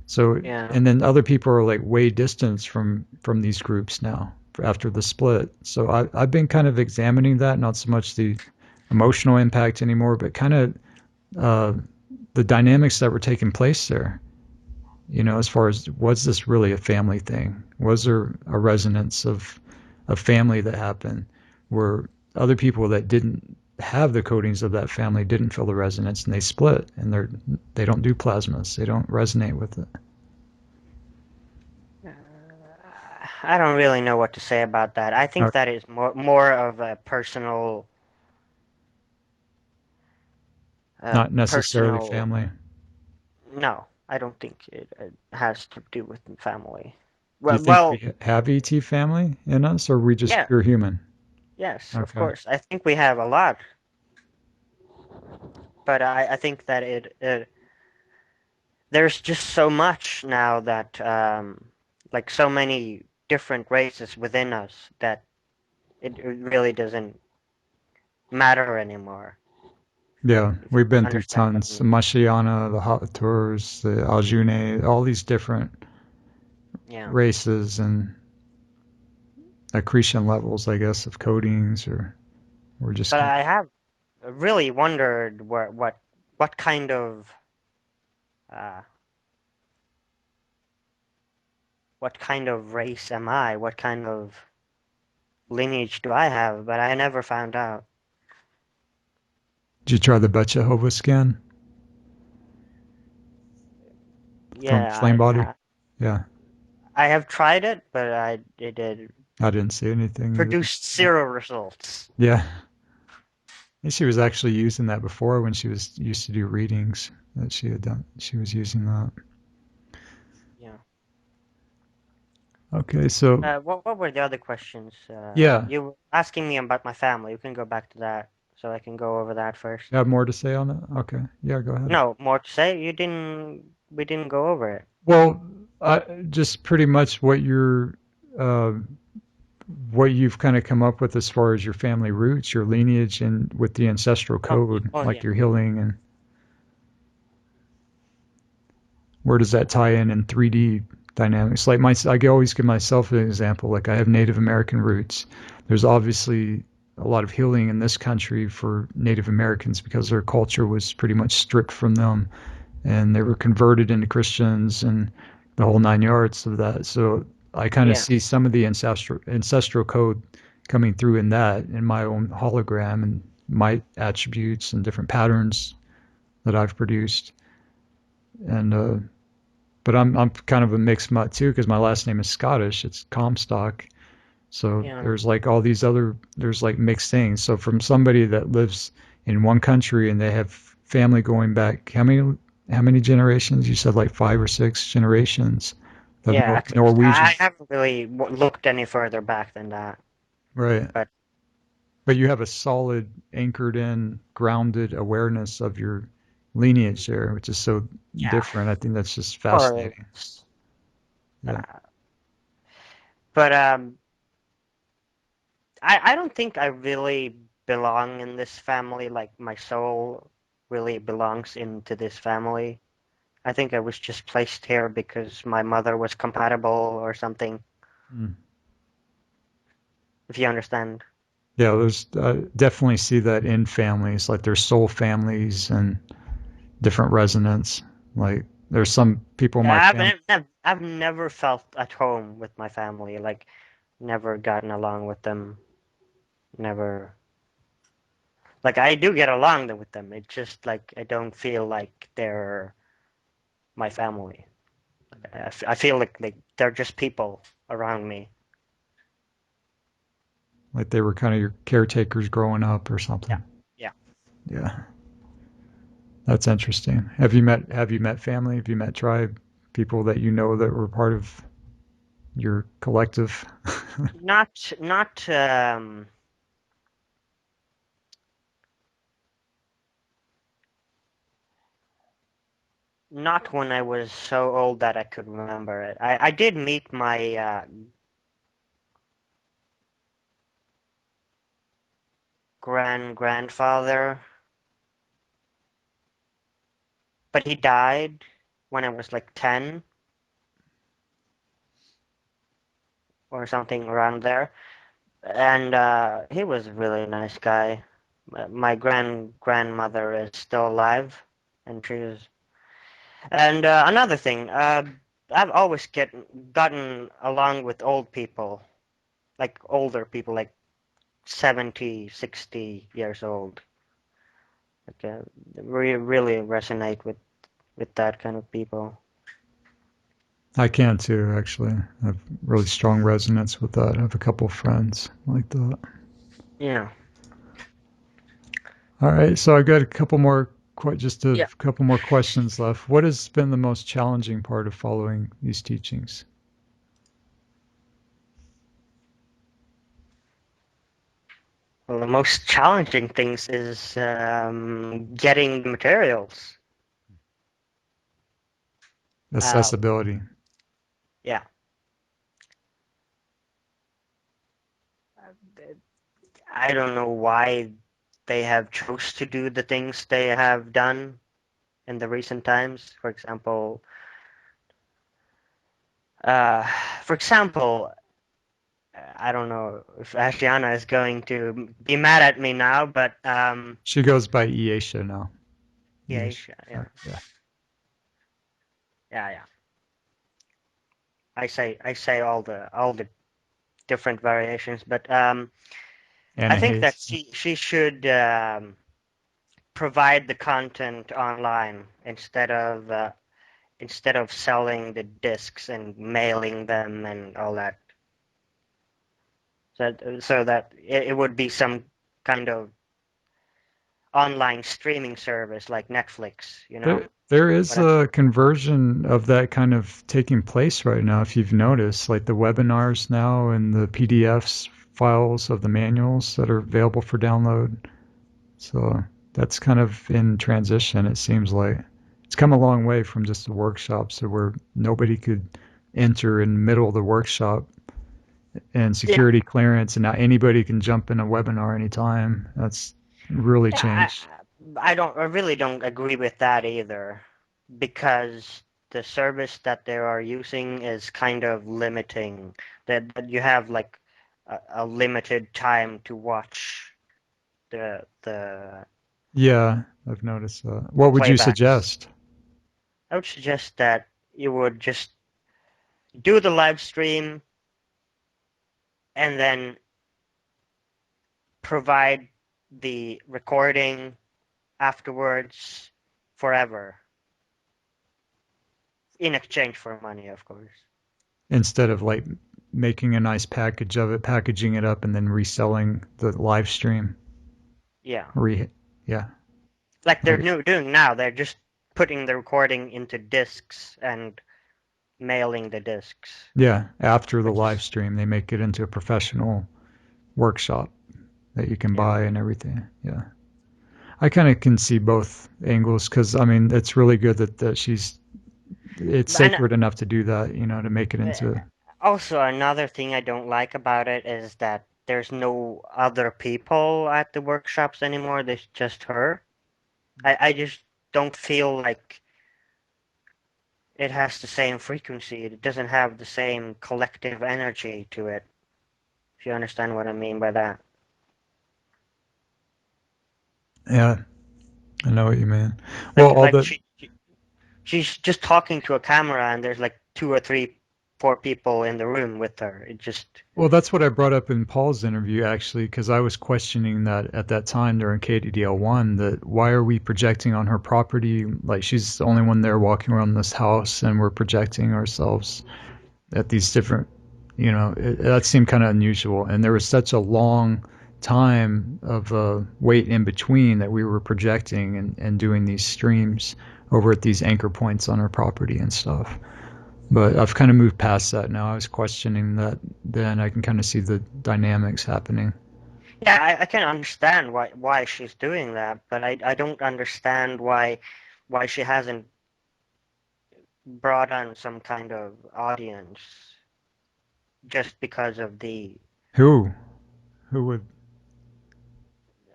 So, yeah, and then other people are like way distanced from these groups now after the split. So I've been kind of examining that, not so much the emotional impact anymore, but kind of uh, the dynamics that were taking place there. As far as was this really a family thing? Was there a resonance of a family that happened where other people that didn't have the codings of that family didn't feel the resonance and they split and they don't do plasmas. They don't resonate with it. I don't really know what to say about that. I think that is more of a Not necessarily personal. family. No, I don't think it has to do with family. Do you Well, think well, we have ET family in us, or are we just yeah, pure human? yes, of Okay. course. I think we have a lot, but I think that there's just so much now that like so many different races within us that it really doesn't matter anymore. Yeah, If you we've been through understand what I tons. The mean. Mashiana, the Tours, the Aljune, all these different Yeah, races and accretion levels, I guess, of coatings or we're just but kind I have really wondered what kind of uh, what kind of race am I? What kind of lineage do I have? But I never found out. Did you try the Bet Jehovah scan from Yeah, Flame Body? Yeah, I have tried it, but it did I didn't see anything either. produced zero results. Yeah, and she was actually using that before when she was used to do readings that she had done. She was using that. Yeah. Okay, so What were the other questions? yeah, You were asking me about my family. You can go back to that, so I can go over that first. you have more to say on that? Okay, yeah, go ahead. No, more to say? You didn't. We didn't go over it. Well, just pretty much uh, what you've kind of come up with as far as your family roots, your lineage, and with the ancestral Oh, code, oh like yeah, your healing, and where does that tie in 3D dynamics? Like I always give myself an example. Like I have Native American roots. There's obviously a lot of healing in this country for Native Americans because their culture was pretty much stripped from them, and they were converted into Christians and the whole nine yards of that. So I kind of yeah, see some of the ancestral code coming through in that in my own hologram and my attributes and different patterns that I've produced. And but I'm kind of a mixed mutt too because my last name is Scottish. It's Comstock. So yeah, there's like all these other there's like mixed things. So from somebody that lives in one country and they have family going back how many generations? You said like 5 or 6 generations of yeah. I Norwegian, haven't really looked any further back than that, right? but But you have a solid, anchored in, grounded awareness of your lineage there, which is so yeah, different. I think that's just or fascinating. Yeah. but I don't think I really belong in this family. Like my soul really belongs into this family. I think I was just placed here because my mother was compatible or something, Mm. if you understand. Yeah, there's definitely see that in families, like there's soul families and different resonance. Like there's some people in my Yeah, family. I've never felt at home with my family, like never gotten along with them, never. Like I do get along with them. It's just like I don't feel like they're my family. I feel like they're just people around me. Like they were kind of your caretakers growing up or Yeah, something. yeah. Yeah, that's interesting. Have you met family? Have you met tribe people that you know that were part of your collective? Not not when I was so old that I could remember it. I did meet my grandfather, but he died when I was like 10 or something around there. And he was a really nice guy. My grandmother is still alive, and she's. And another thing, I've always gotten along with old people, like older people, like 70, 60 years old. Like, really resonate with that kind of people. I can too, actually. I have really strong resonance with that. I have a couple of friends like that. Yeah. All right, so I got a couple more, just a Yeah. couple more questions left. What has been the most challenging part of following these teachings? Well, the most challenging things is getting the materials. Uh, Accessibility. yeah. I don't know why they have chose to do the things they have done in the recent times. Uh, for example, I don't know if Ashiana is going to be mad at me now, but She goes by Iesha now. yeah, Iesha. yeah, Yeah. yeah, yeah. I say all the different variations, but I Anna think that Hayes. she should provide the content online instead of selling the discs and mailing them and all that. So that it would be some kind of online streaming service like Netflix, you know? There is What I, a conversion of that kind of taking place right now, if you've noticed, like the webinars now and the PDFs files of the manuals that are available for download. So that's kind of in transition, it seems like. It's come a long way from just the workshops so where nobody could enter in the middle of the workshop and yeah, security clearance, and now anybody can jump in a webinar anytime. That's really yeah, changed. I really don't agree with that either, because the service that they are using is kind of limiting that you have like a limited time to watch the Yeah, I've noticed that. What would you playbacks. suggest? I would suggest that you would just do the live stream and then provide the recording afterwards forever in exchange for money, of course. Instead of like making a nice package of it, packaging it up, and then reselling the live stream. Yeah. Re, yeah, Like they're like doing now, they're just putting the recording into discs and mailing the discs, yeah. After the which live is, stream, they make it into a professional workshop that you can yeah. buy and everything. Yeah, I kind of can see both angles because I mean it's really good that she's it's And sacred enough to do that, to make it into. also another thing I don't like about it is that there's no other people at the workshops anymore. There's just her. I just don't feel like it has the same frequency. It doesn't have the same collective energy to it. If you understand what I mean by that. Yeah, I know what you mean. Well, Like all like the she's just talking to a camera and there's like two or three, four people in the room with her. It just Well, that's what I brought up in Paul's interview actually, because I was questioning that at that time during KDDL1 that why are we projecting on her property? Like she's the only one there walking around this house, and we're projecting ourselves at these different, that seemed kind of unusual. And there was such a long time of wait in between that we were projecting and doing these streams over at these anchor points on her property and stuff. But I've kind of moved past that now. I was questioning that then. I can kind of see the dynamics happening. yeah, I can understand why she's doing that, but I don't understand why she hasn't brought on some kind of audience just because of the Who? Who would?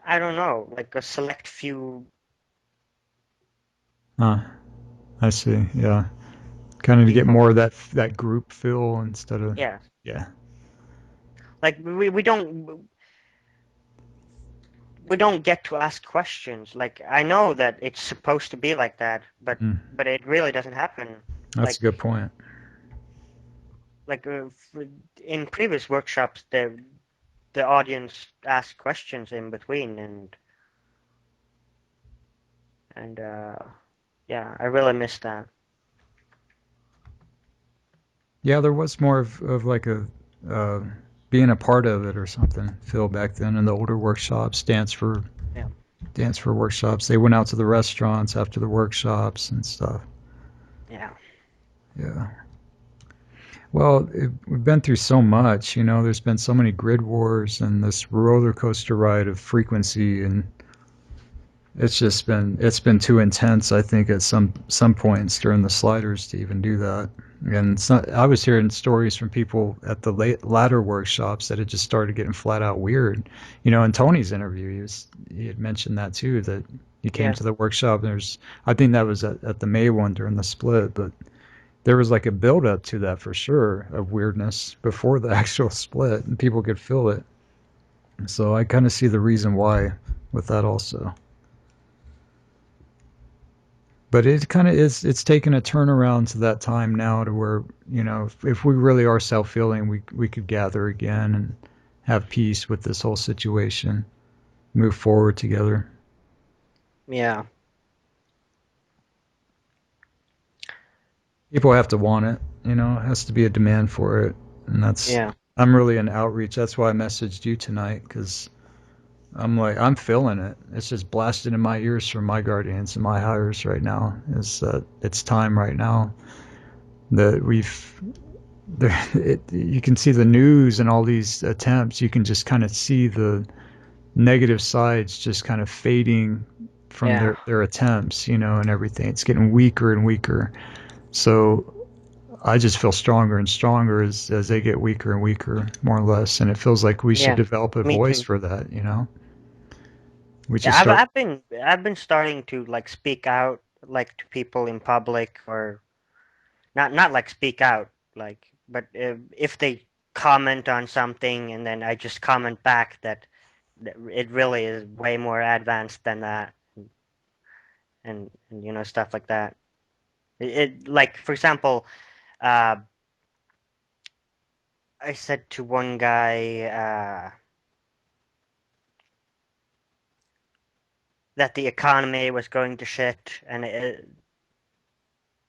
I don't know, like a select few Huh. I see. Yeah. Kind of to get more people. of that group feel instead of. Yeah, Yeah. like we don't get to ask questions. Like I know that it's supposed to be like that, but Mm. but it really doesn't happen. That's a Like good point. like in previous workshops, the audience asked questions in between, and yeah, I really miss that. Yeah, there was more of like a uh, being a part of it or something. Phil back then in the older workshops, Yeah, dance for workshops. They went out to the restaurants after the workshops and stuff. yeah, Yeah. Well, we've been through so much. There's been so many grid wars and this roller coaster ride of frequency, and it's been too intense. I think at some points during the sliders to even do that. And it's not. I was hearing stories from people at the latter workshops that it just started getting flat out weird. In Tony's interview, he had mentioned that too. That he came yeah. to the workshop. And I think that was at the May one during the split, but there was like a build up to that for sure of weirdness before the actual split, and people could feel it. So I kind of see the reason why with that also. But it kind of is, it's taken a turnaround to that time now to where, if we really are self-healing, we could gather again and have peace with this whole situation, move forward together. Yeah. People have to want it, it has to be a demand for it. And Yeah. I'm really in outreach. That's why I messaged you tonight, because I'm like, I'm feeling it. It's just blasted in my ears from my guardians and my higher right now. Is that it's time right now that you can see the news and all these attempts. You can just kind of see the negative sides just kind of fading from Yeah. their attempts, and everything. It's getting weaker and weaker. So I just feel stronger and stronger as they get weaker and weaker, more or less. And it feels like we should Yeah. develop a Me voice too. for that. We should Yeah, I've start. I've been starting to like speak out like to people in public, or not like speak out like, but if they comment on something and then I just comment back that it really is way more advanced than that, and stuff like that. It like, for example, uh, I said to one guy that the economy was going to shit, and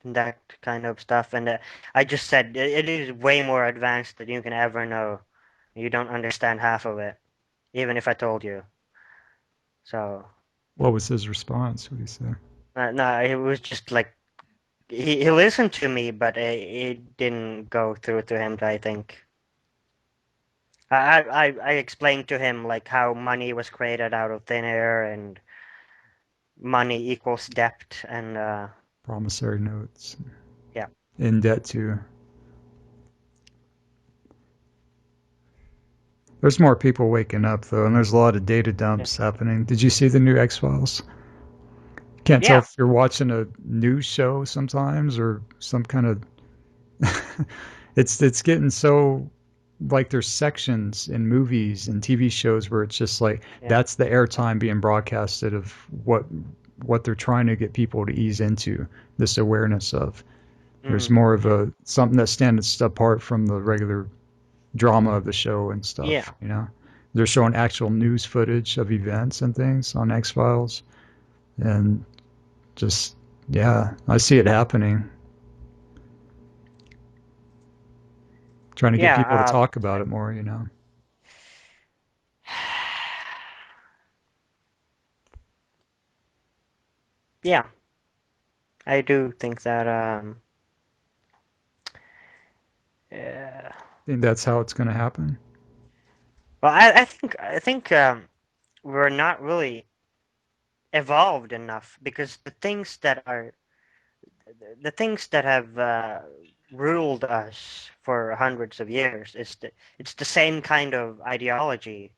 that kind of stuff. And I just said it is way more advanced than you can ever know. You don't understand half of it, even if I told you. So What was his response? What did he say? no, it was just like he listened to me, but it didn't go through to him, I think. I explained to him like how money was created out of thin air, and money equals debt, and Promissory notes. yeah. In debt too. There's more people waking up though, and there's a lot of data Yeah. dumps happening. Did you see the new X Files? Can't tell Yeah. if you're watching a news show sometimes or some kind of. It's getting so like there's sections in movies and TV shows where it's just like Yeah. that's the airtime being broadcasted of what they're trying to get people to ease into this awareness of. There's more of Yeah. a something that stands apart from the regular drama of the show and Yeah. stuff. They're showing actual news footage of events and things on X Files, and just yeah, I see it happening. Trying to get people to Yeah. talk about it more. Yeah. I do think that uh, Think that's how it's going to happen. well, I think we're not really evolved enough, because the things that have ruled us for hundreds of years it's the same kind of ideology.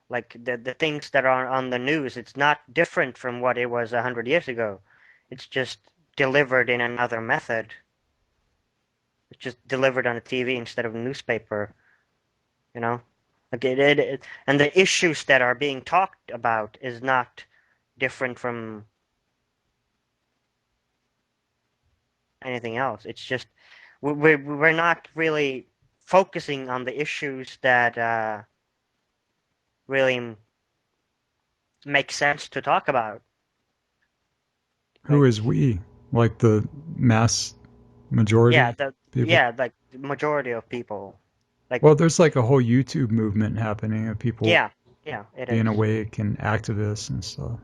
Like the things that are on the news, it's not different from what it was 100 years ago. It's just delivered in another method. It's just delivered on a TV instead of a newspaper. You know, like and the issues that are being talked about is not different from anything else. It's just we're not really focusing on the issues that really make sense to talk about. Who Like, is we? Like the mass majority yeah, of people? like the majority of people. Like, Well, there's like a whole YouTube movement happening of people yeah, yeah, it being is. awake and activists and stuff.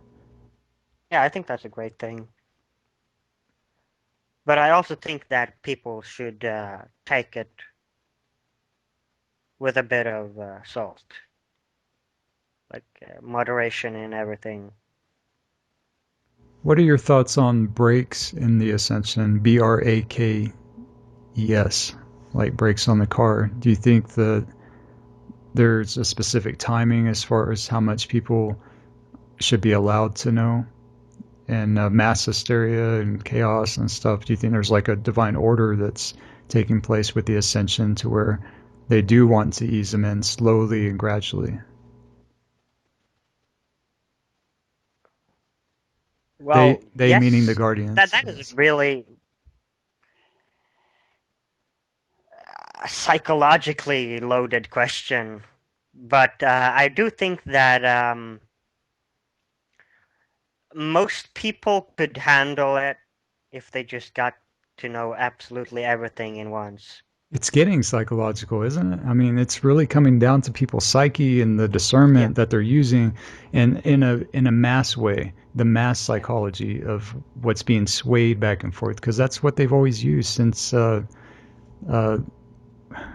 Yeah, I think that's a great thing. But I also think that people should take it with a bit of salt, like moderation in everything. What are your thoughts on brakes in the Ascension? BRAKES, like brakes on the car. Do you think that there's a specific timing as far as how much people should be allowed to know? and mass hysteria and chaos and stuff? Do you think there's like a divine order that's taking place with the ascension to where they do want to ease them in slowly and gradually? Well, They meaning the yes, that guardians, that I is guess. really a psychologically loaded question, but I do think that most people could handle it if they just got to know absolutely everything in once. It's getting psychological, isn't it? I mean, it's really coming down to people's psyche and the Yeah, discernment that they're using, and in a mass way, the mass yeah, psychology of what's being swayed back and forth, because that's what they've always used since. Uh,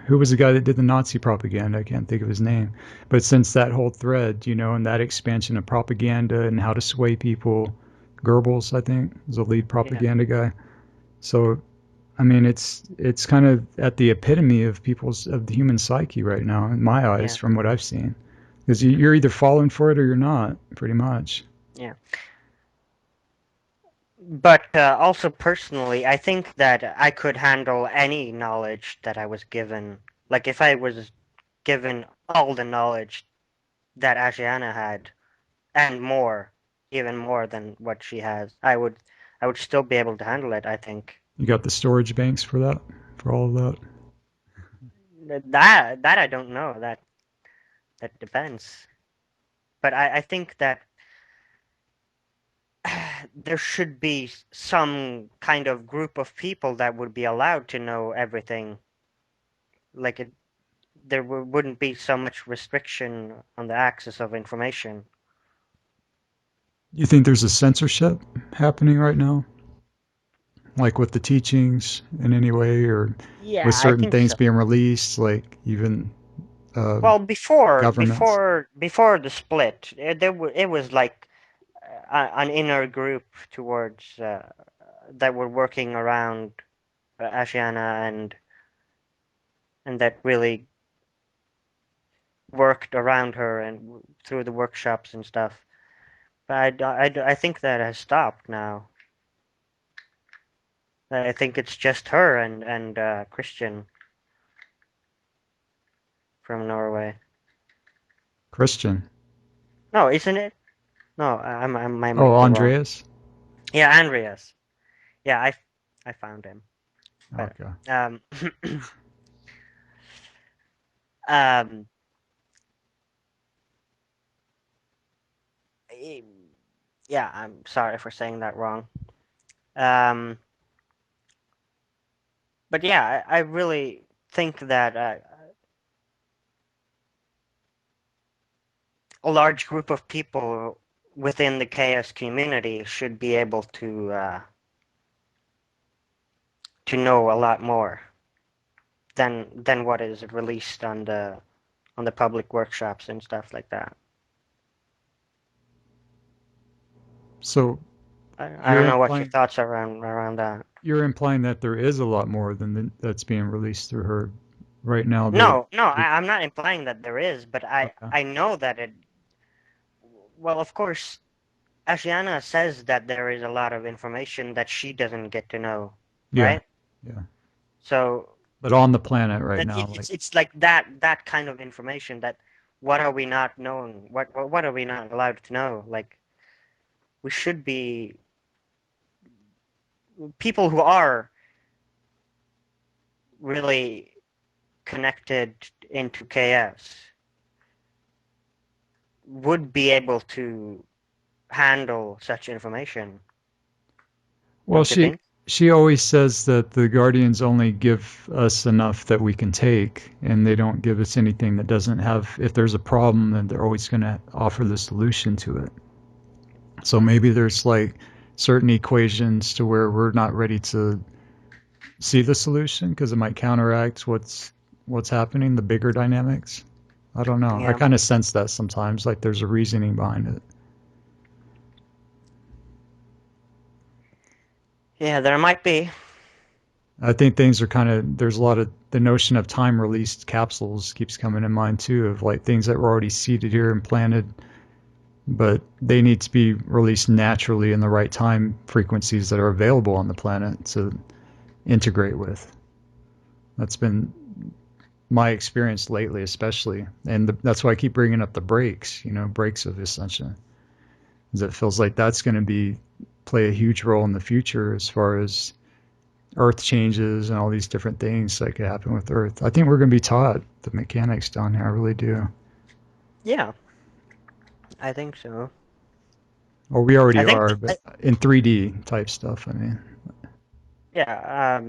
who was the guy that did the Nazi propaganda? I can't think of his name, but since that whole thread, and that expansion of propaganda and how to sway people, Goebbels, I think, was the lead yeah, propaganda guy. So I mean, it's kind of at the epitome of the human psyche right now, in my eyes, yeah, from what I've seen. Because you're either falling for it or you're not, pretty much. yeah. But also personally, I think that I could handle any knowledge that I was given. Like if I was given all the knowledge that Asiana had and more, even more than what she has, I would still be able to handle it, I think. You got the storage banks for that, for all of that. That I don't know. That depends. But I think that there should be some kind of group of people that would be allowed to know everything. Like there wouldn't be so much restriction on the access of information. You think there's a censorship happening right now, like with the teachings in any way, or with Yeah, I certain think things so. being released, like even uh, Well, before governments? before before the split, it was like an inner group towards that were working around Asiana and that really worked around her and through the workshops and stuff. But I think that has stopped now. I think it's just her and Christian from Norway. Christian. No, isn't it? No, I Oh, might be wrong. Andreas. Yeah, Andreas. Yeah, I found him. But Okay. um um eh, yeah, I'm sorry for saying that wrong. Um but yeah, I really think that a large group of people within the chaos community should be able to know a lot more than what is released on the public workshops and stuff like that. So I you're don't know what your implying thoughts are around that. you're implying that there is a lot more that's being released through her right now. No, no, I'm not implying that there is, but I Okay. I know that it. Well, of course, Asiana says that there is a lot of information that she doesn't get to know, Yeah, right? yeah. So But on the planet right that now, like it's like that kind of information that what are we not knowing? What are we not allowed to know? Like we should be people who are really connected into KS would be able to handle such information, well, don't you she think? she always says that the guardians only give us enough that we can take, and they don't give us anything that doesn't have. If there's a problem, then they're always going to offer the solution to it. So maybe there's like certain equations to where we're not ready to see the solution because it might counteract what's happening, the bigger dynamics. I don't know. I Yeah. kind of sense that sometimes, like there's a reasoning behind it. Yeah, there might be. I think things are kind of there's a lot of the notion of time released capsules keeps coming in mind too, of like things that were already seeded here and planted but they need to be released naturally in the right time frequencies that are available on the planet to integrate with. That's been my experience lately, especially, and that's why I keep bringing up the breaks. Breaks of ascension, because it feels like that's going to be play a huge role in the future as far as Earth changes and all these different things that could happen with Earth. I think we're going to be taught the mechanics down here. I really do. Yeah, I think so. Or we I already think, are, but in 3D type stuff. I mean, yeah,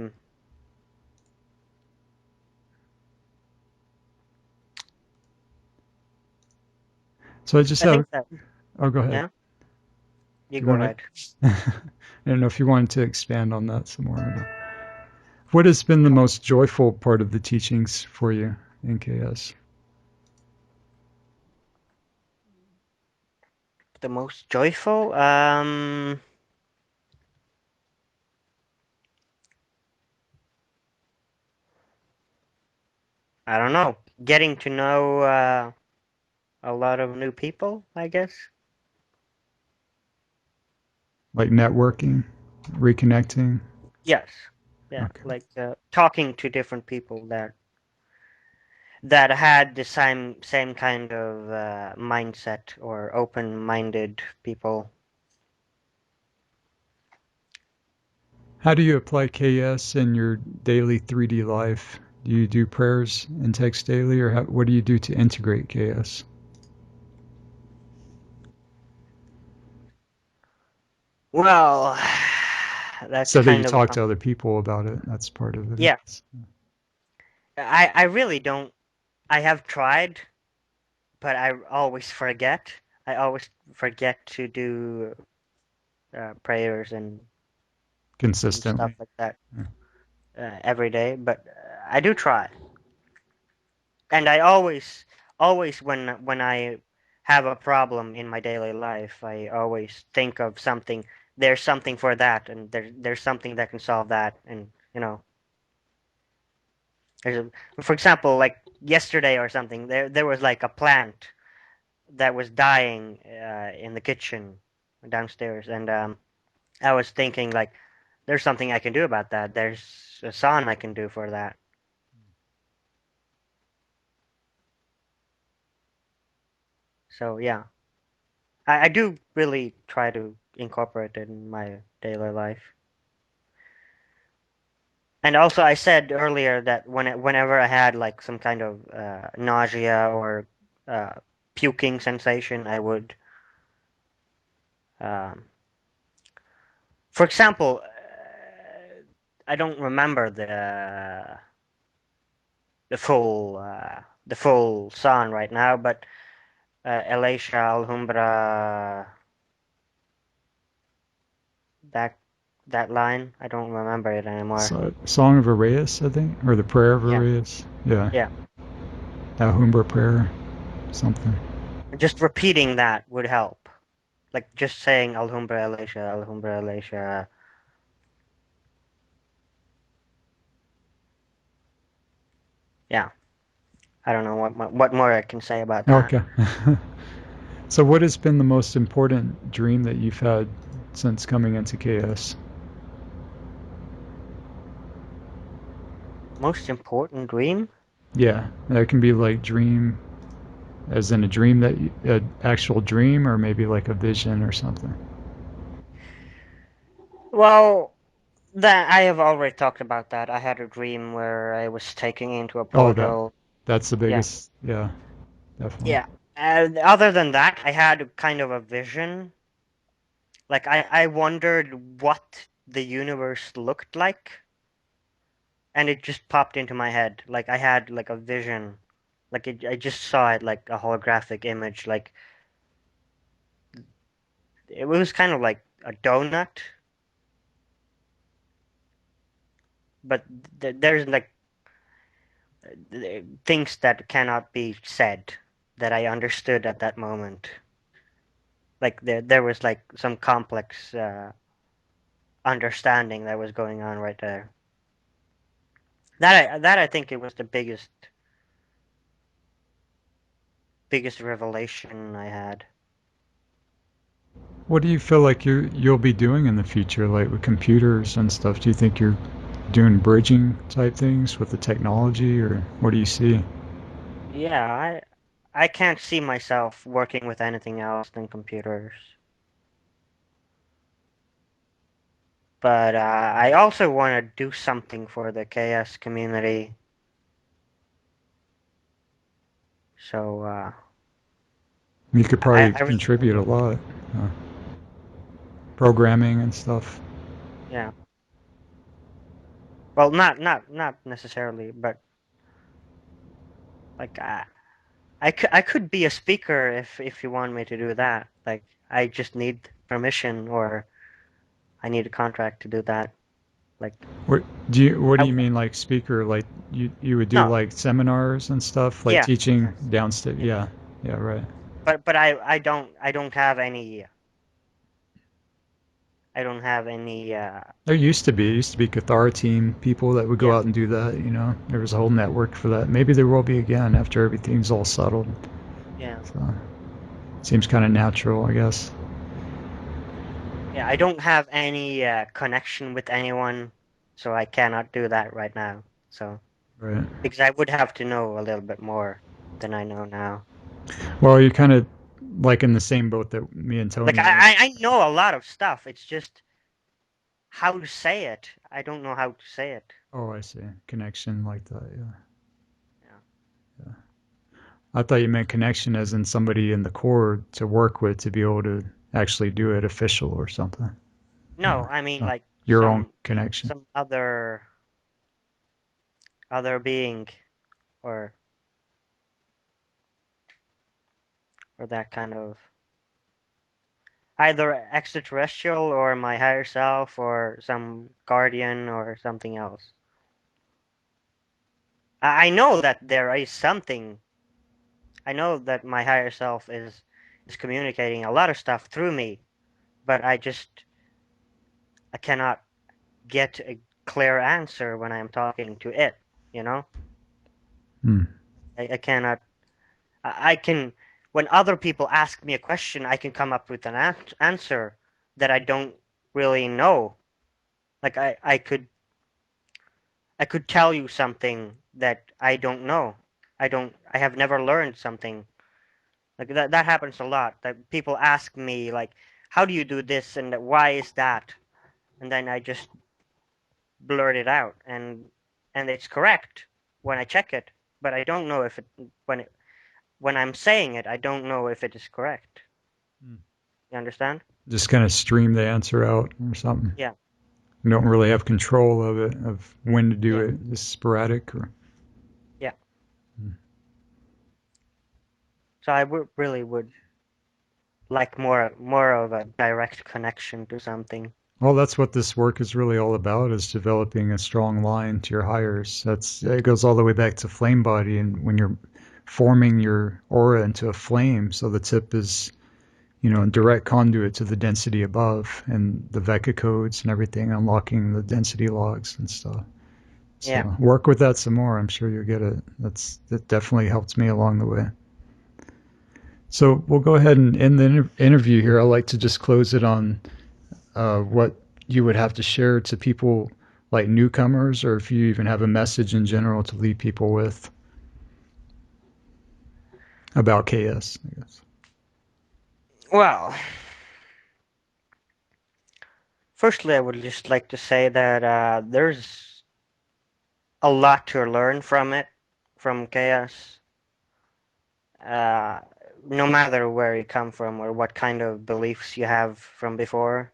so I just I think have. that, Oh, go ahead. yeah, you Do you go want ahead. to? I don't know if you wanted to expand on that some more. What has been the most joyful part of the teachings for you in KS? The most joyful, I don't know, getting to know a lot of new people, I guess. Like networking, reconnecting? Yes, yeah, Okay. like talking to different people that had the same kind of mindset or open-minded people. How do you apply KS in your daily 3D life? Do you do prayers and text daily, or what do you do to integrate KS? Well, that's So that you kind of talk to other people about it. That's part of it. yeah. I really don't. I have tried, but I always forget. I always forget to do prayers and stuff Consistently. like that every day. But I do try, and I always when I have a problem in my daily life, I always think of something. There's something for that, and there's something that can solve that, and for example, like yesterday or something, there was like a plant that was dying in the kitchen downstairs, and I was thinking like, there's something I can do about that. There's a song I can do for that. So yeah, I do really try to incorporate it in my daily life. And also, I said earlier that whenever I had like some kind of nausea or uh, puking sensation, I would, um, for example, I don't remember the full song right now, but Elisha Alhumbra, that that line, I don't remember it anymore. So, Song of Arias, I think, or the Prayer of Yeah, Arias. Yeah, yeah. Alhumbra Prayer, something. Just repeating that would help. Like just saying Alhumbra Elisha, Alhumbra Elisha. Yeah, I don't know what more I can say about that. Okay. So, what has been the most important dream that you've had since coming into KS? Most important dream? Yeah, that can be like dream, as in a dream that an actual dream, or maybe like a vision or something. Well, that I have already talked about that. I had a dream where I was taking into a Oh, that portal. that's the Yeah, biggest. Yeah, definitely. yeah. And other than that, I had kind of a vision. Like I wondered what the universe looked like, and it just popped into my head. Like I had like a vision, like I just saw it like a holographic image. Like it was kind of like a donut, but there's like things that cannot be said that I understood at that moment. Like there was like some complex understanding that was going on right there. That I think it was the biggest revelation I had. What do you feel like you'll be doing in the future, like with computers and stuff? Do you think you're doing bridging type things with the technology, or what do you see? Yeah, I can't see myself working with anything else than computers. But I also want to do something for the KS community. So You could I, probably I really contribute a lot, uh, programming and stuff. yeah. Well, not necessarily, but like I could be a speaker if you want me to do that. Like I just need permission or I need a contract to do that. Like What do I you mean, like speaker? Like you would do no, like seminars and stuff, like yeah, teaching yes, downstairs? yes. Yeah, yeah, right. But I don't have any I don't have any There used to be Cathar team people that would go yeah, out and do that. There was a whole network for that. Maybe there will be again after everything's all settled. yeah. So it seems kind of natural, I guess. Yeah, I don't have any connection with anyone, so I cannot do that right now. So Right. because I would have to know a little bit more than I know now. Well, you're kind of like in the same boat that me and Like Tony are. I know a lot of stuff. It's just how to say it. I don't know how to say it. Oh, I see. Connection like that. Yeah. Yeah. Yeah. I thought you meant connection as in somebody in the core to work with to be able to actually do it official or something. No, I mean So like your own connection. some other being or that kind of either extraterrestrial or my higher self or some guardian or something else. I know that there is something. I know that my higher self is communicating a lot of stuff through me, but I cannot get a clear answer when I am talking to it. You know, Hmm. I cannot. I can when other people ask me a question, I can come up with an answer that I don't really know. Like I could tell you something that I don't know. I have never learned something. Like that happens a lot. That people ask me like, how do you do this and why is that? And then I just blurt it out and it's correct when I check it, but I don't know if when I'm saying it, I don't know if it is correct. You understand? Just kind of stream the answer out or something. Yeah. You don't really have control of it, of when to do Yeah. it. It's sporadic or. Yeah. Hmm. So I really would like more of a direct connection to something. Well, that's what this work is really all about, is developing a strong line to your higher. It goes all the way back to flame body, and when you're forming your aura into a flame, so the tip is, a direct conduit to the density above and the Vecca codes and everything, unlocking the density logs and stuff. Yeah. So work with that some more. I'm sure you'll get it. That definitely helped me along the way. So we'll go ahead and end the interview here. I like to just close it on what you would have to share to people like newcomers, or if you even have a message in general to leave people with about KS, I guess. Well, firstly, I would just like to say that there's a lot to learn from it, from chaos. Uh, no matter where you come from or what kind of beliefs you have from before,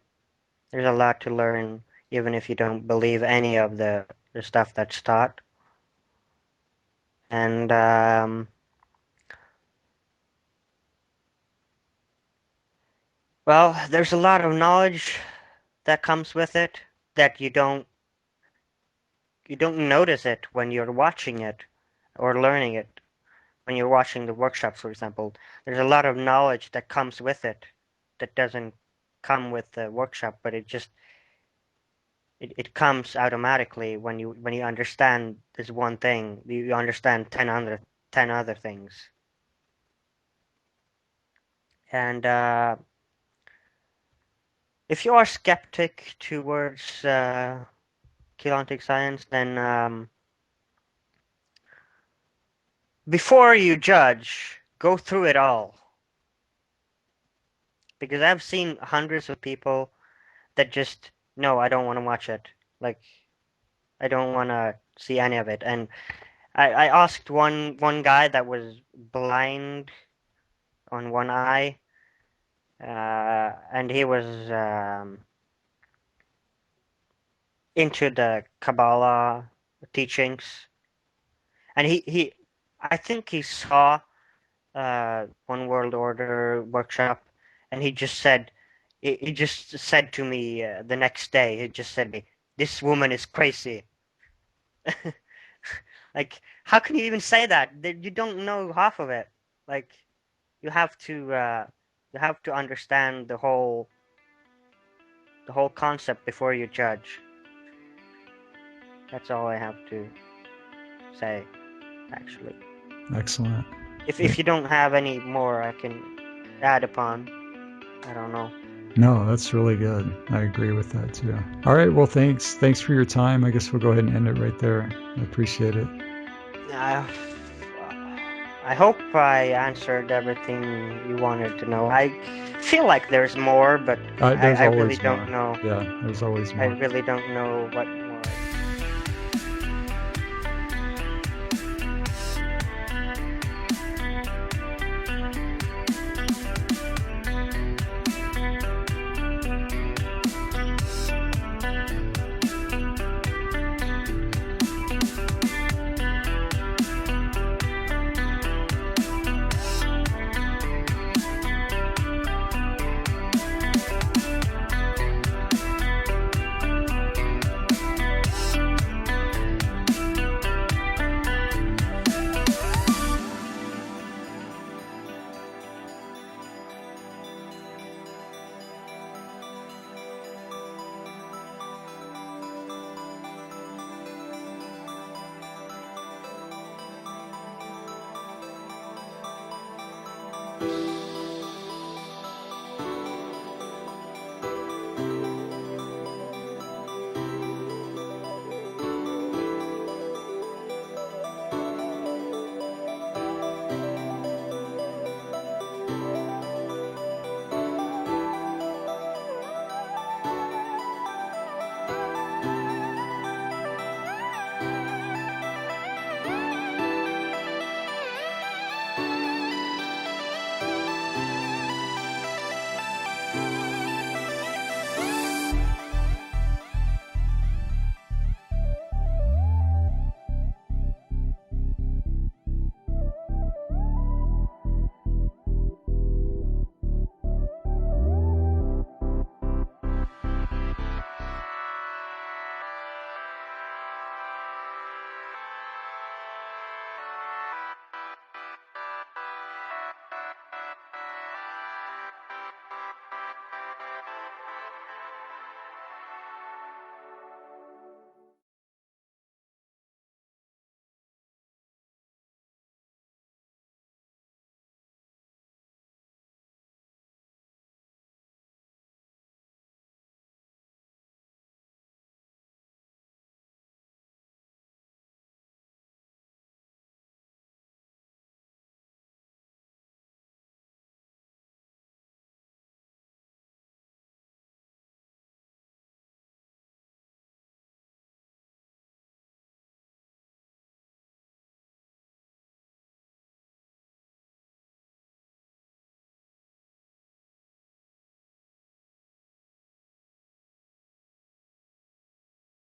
there's a lot to learn, even if you don't believe any of the stuff that's taught. And well, there's a lot of knowledge that comes with it that you don't notice it when you're watching it or learning it. When you're watching the workshops, for example, there's a lot of knowledge that comes with it that doesn't come with the workshop, but it comes automatically when you understand this one thing, you understand 10 other things. And if you are skeptic towards Keylontic science, then before you judge, go through it all. Because I've seen hundreds of people that just, no, I don't want to watch it. Like, I don't want to see any of it. And I asked one guy that was blind on one eye, and he was into the Kabbalah teachings, and I think he saw One World Order workshop, and he just said to me the next day, he just said to me, "This woman is crazy." Like, how can you even say that? You don't know half of it. Like, you have to uh, you have to understand the whole concept before you judge. That's all I have to say, actually. Excellent. If you don't have any more, I can add upon. I don't know. No, that's really good. I agree with that too. All right. Well, thanks. Thanks for your time. I guess we'll go ahead and end it right there. I appreciate it. Uh, I hope I answered everything you wanted to know. I feel like there's more, but There's I really always don't more. know. Yeah, there's always I more. really don't know what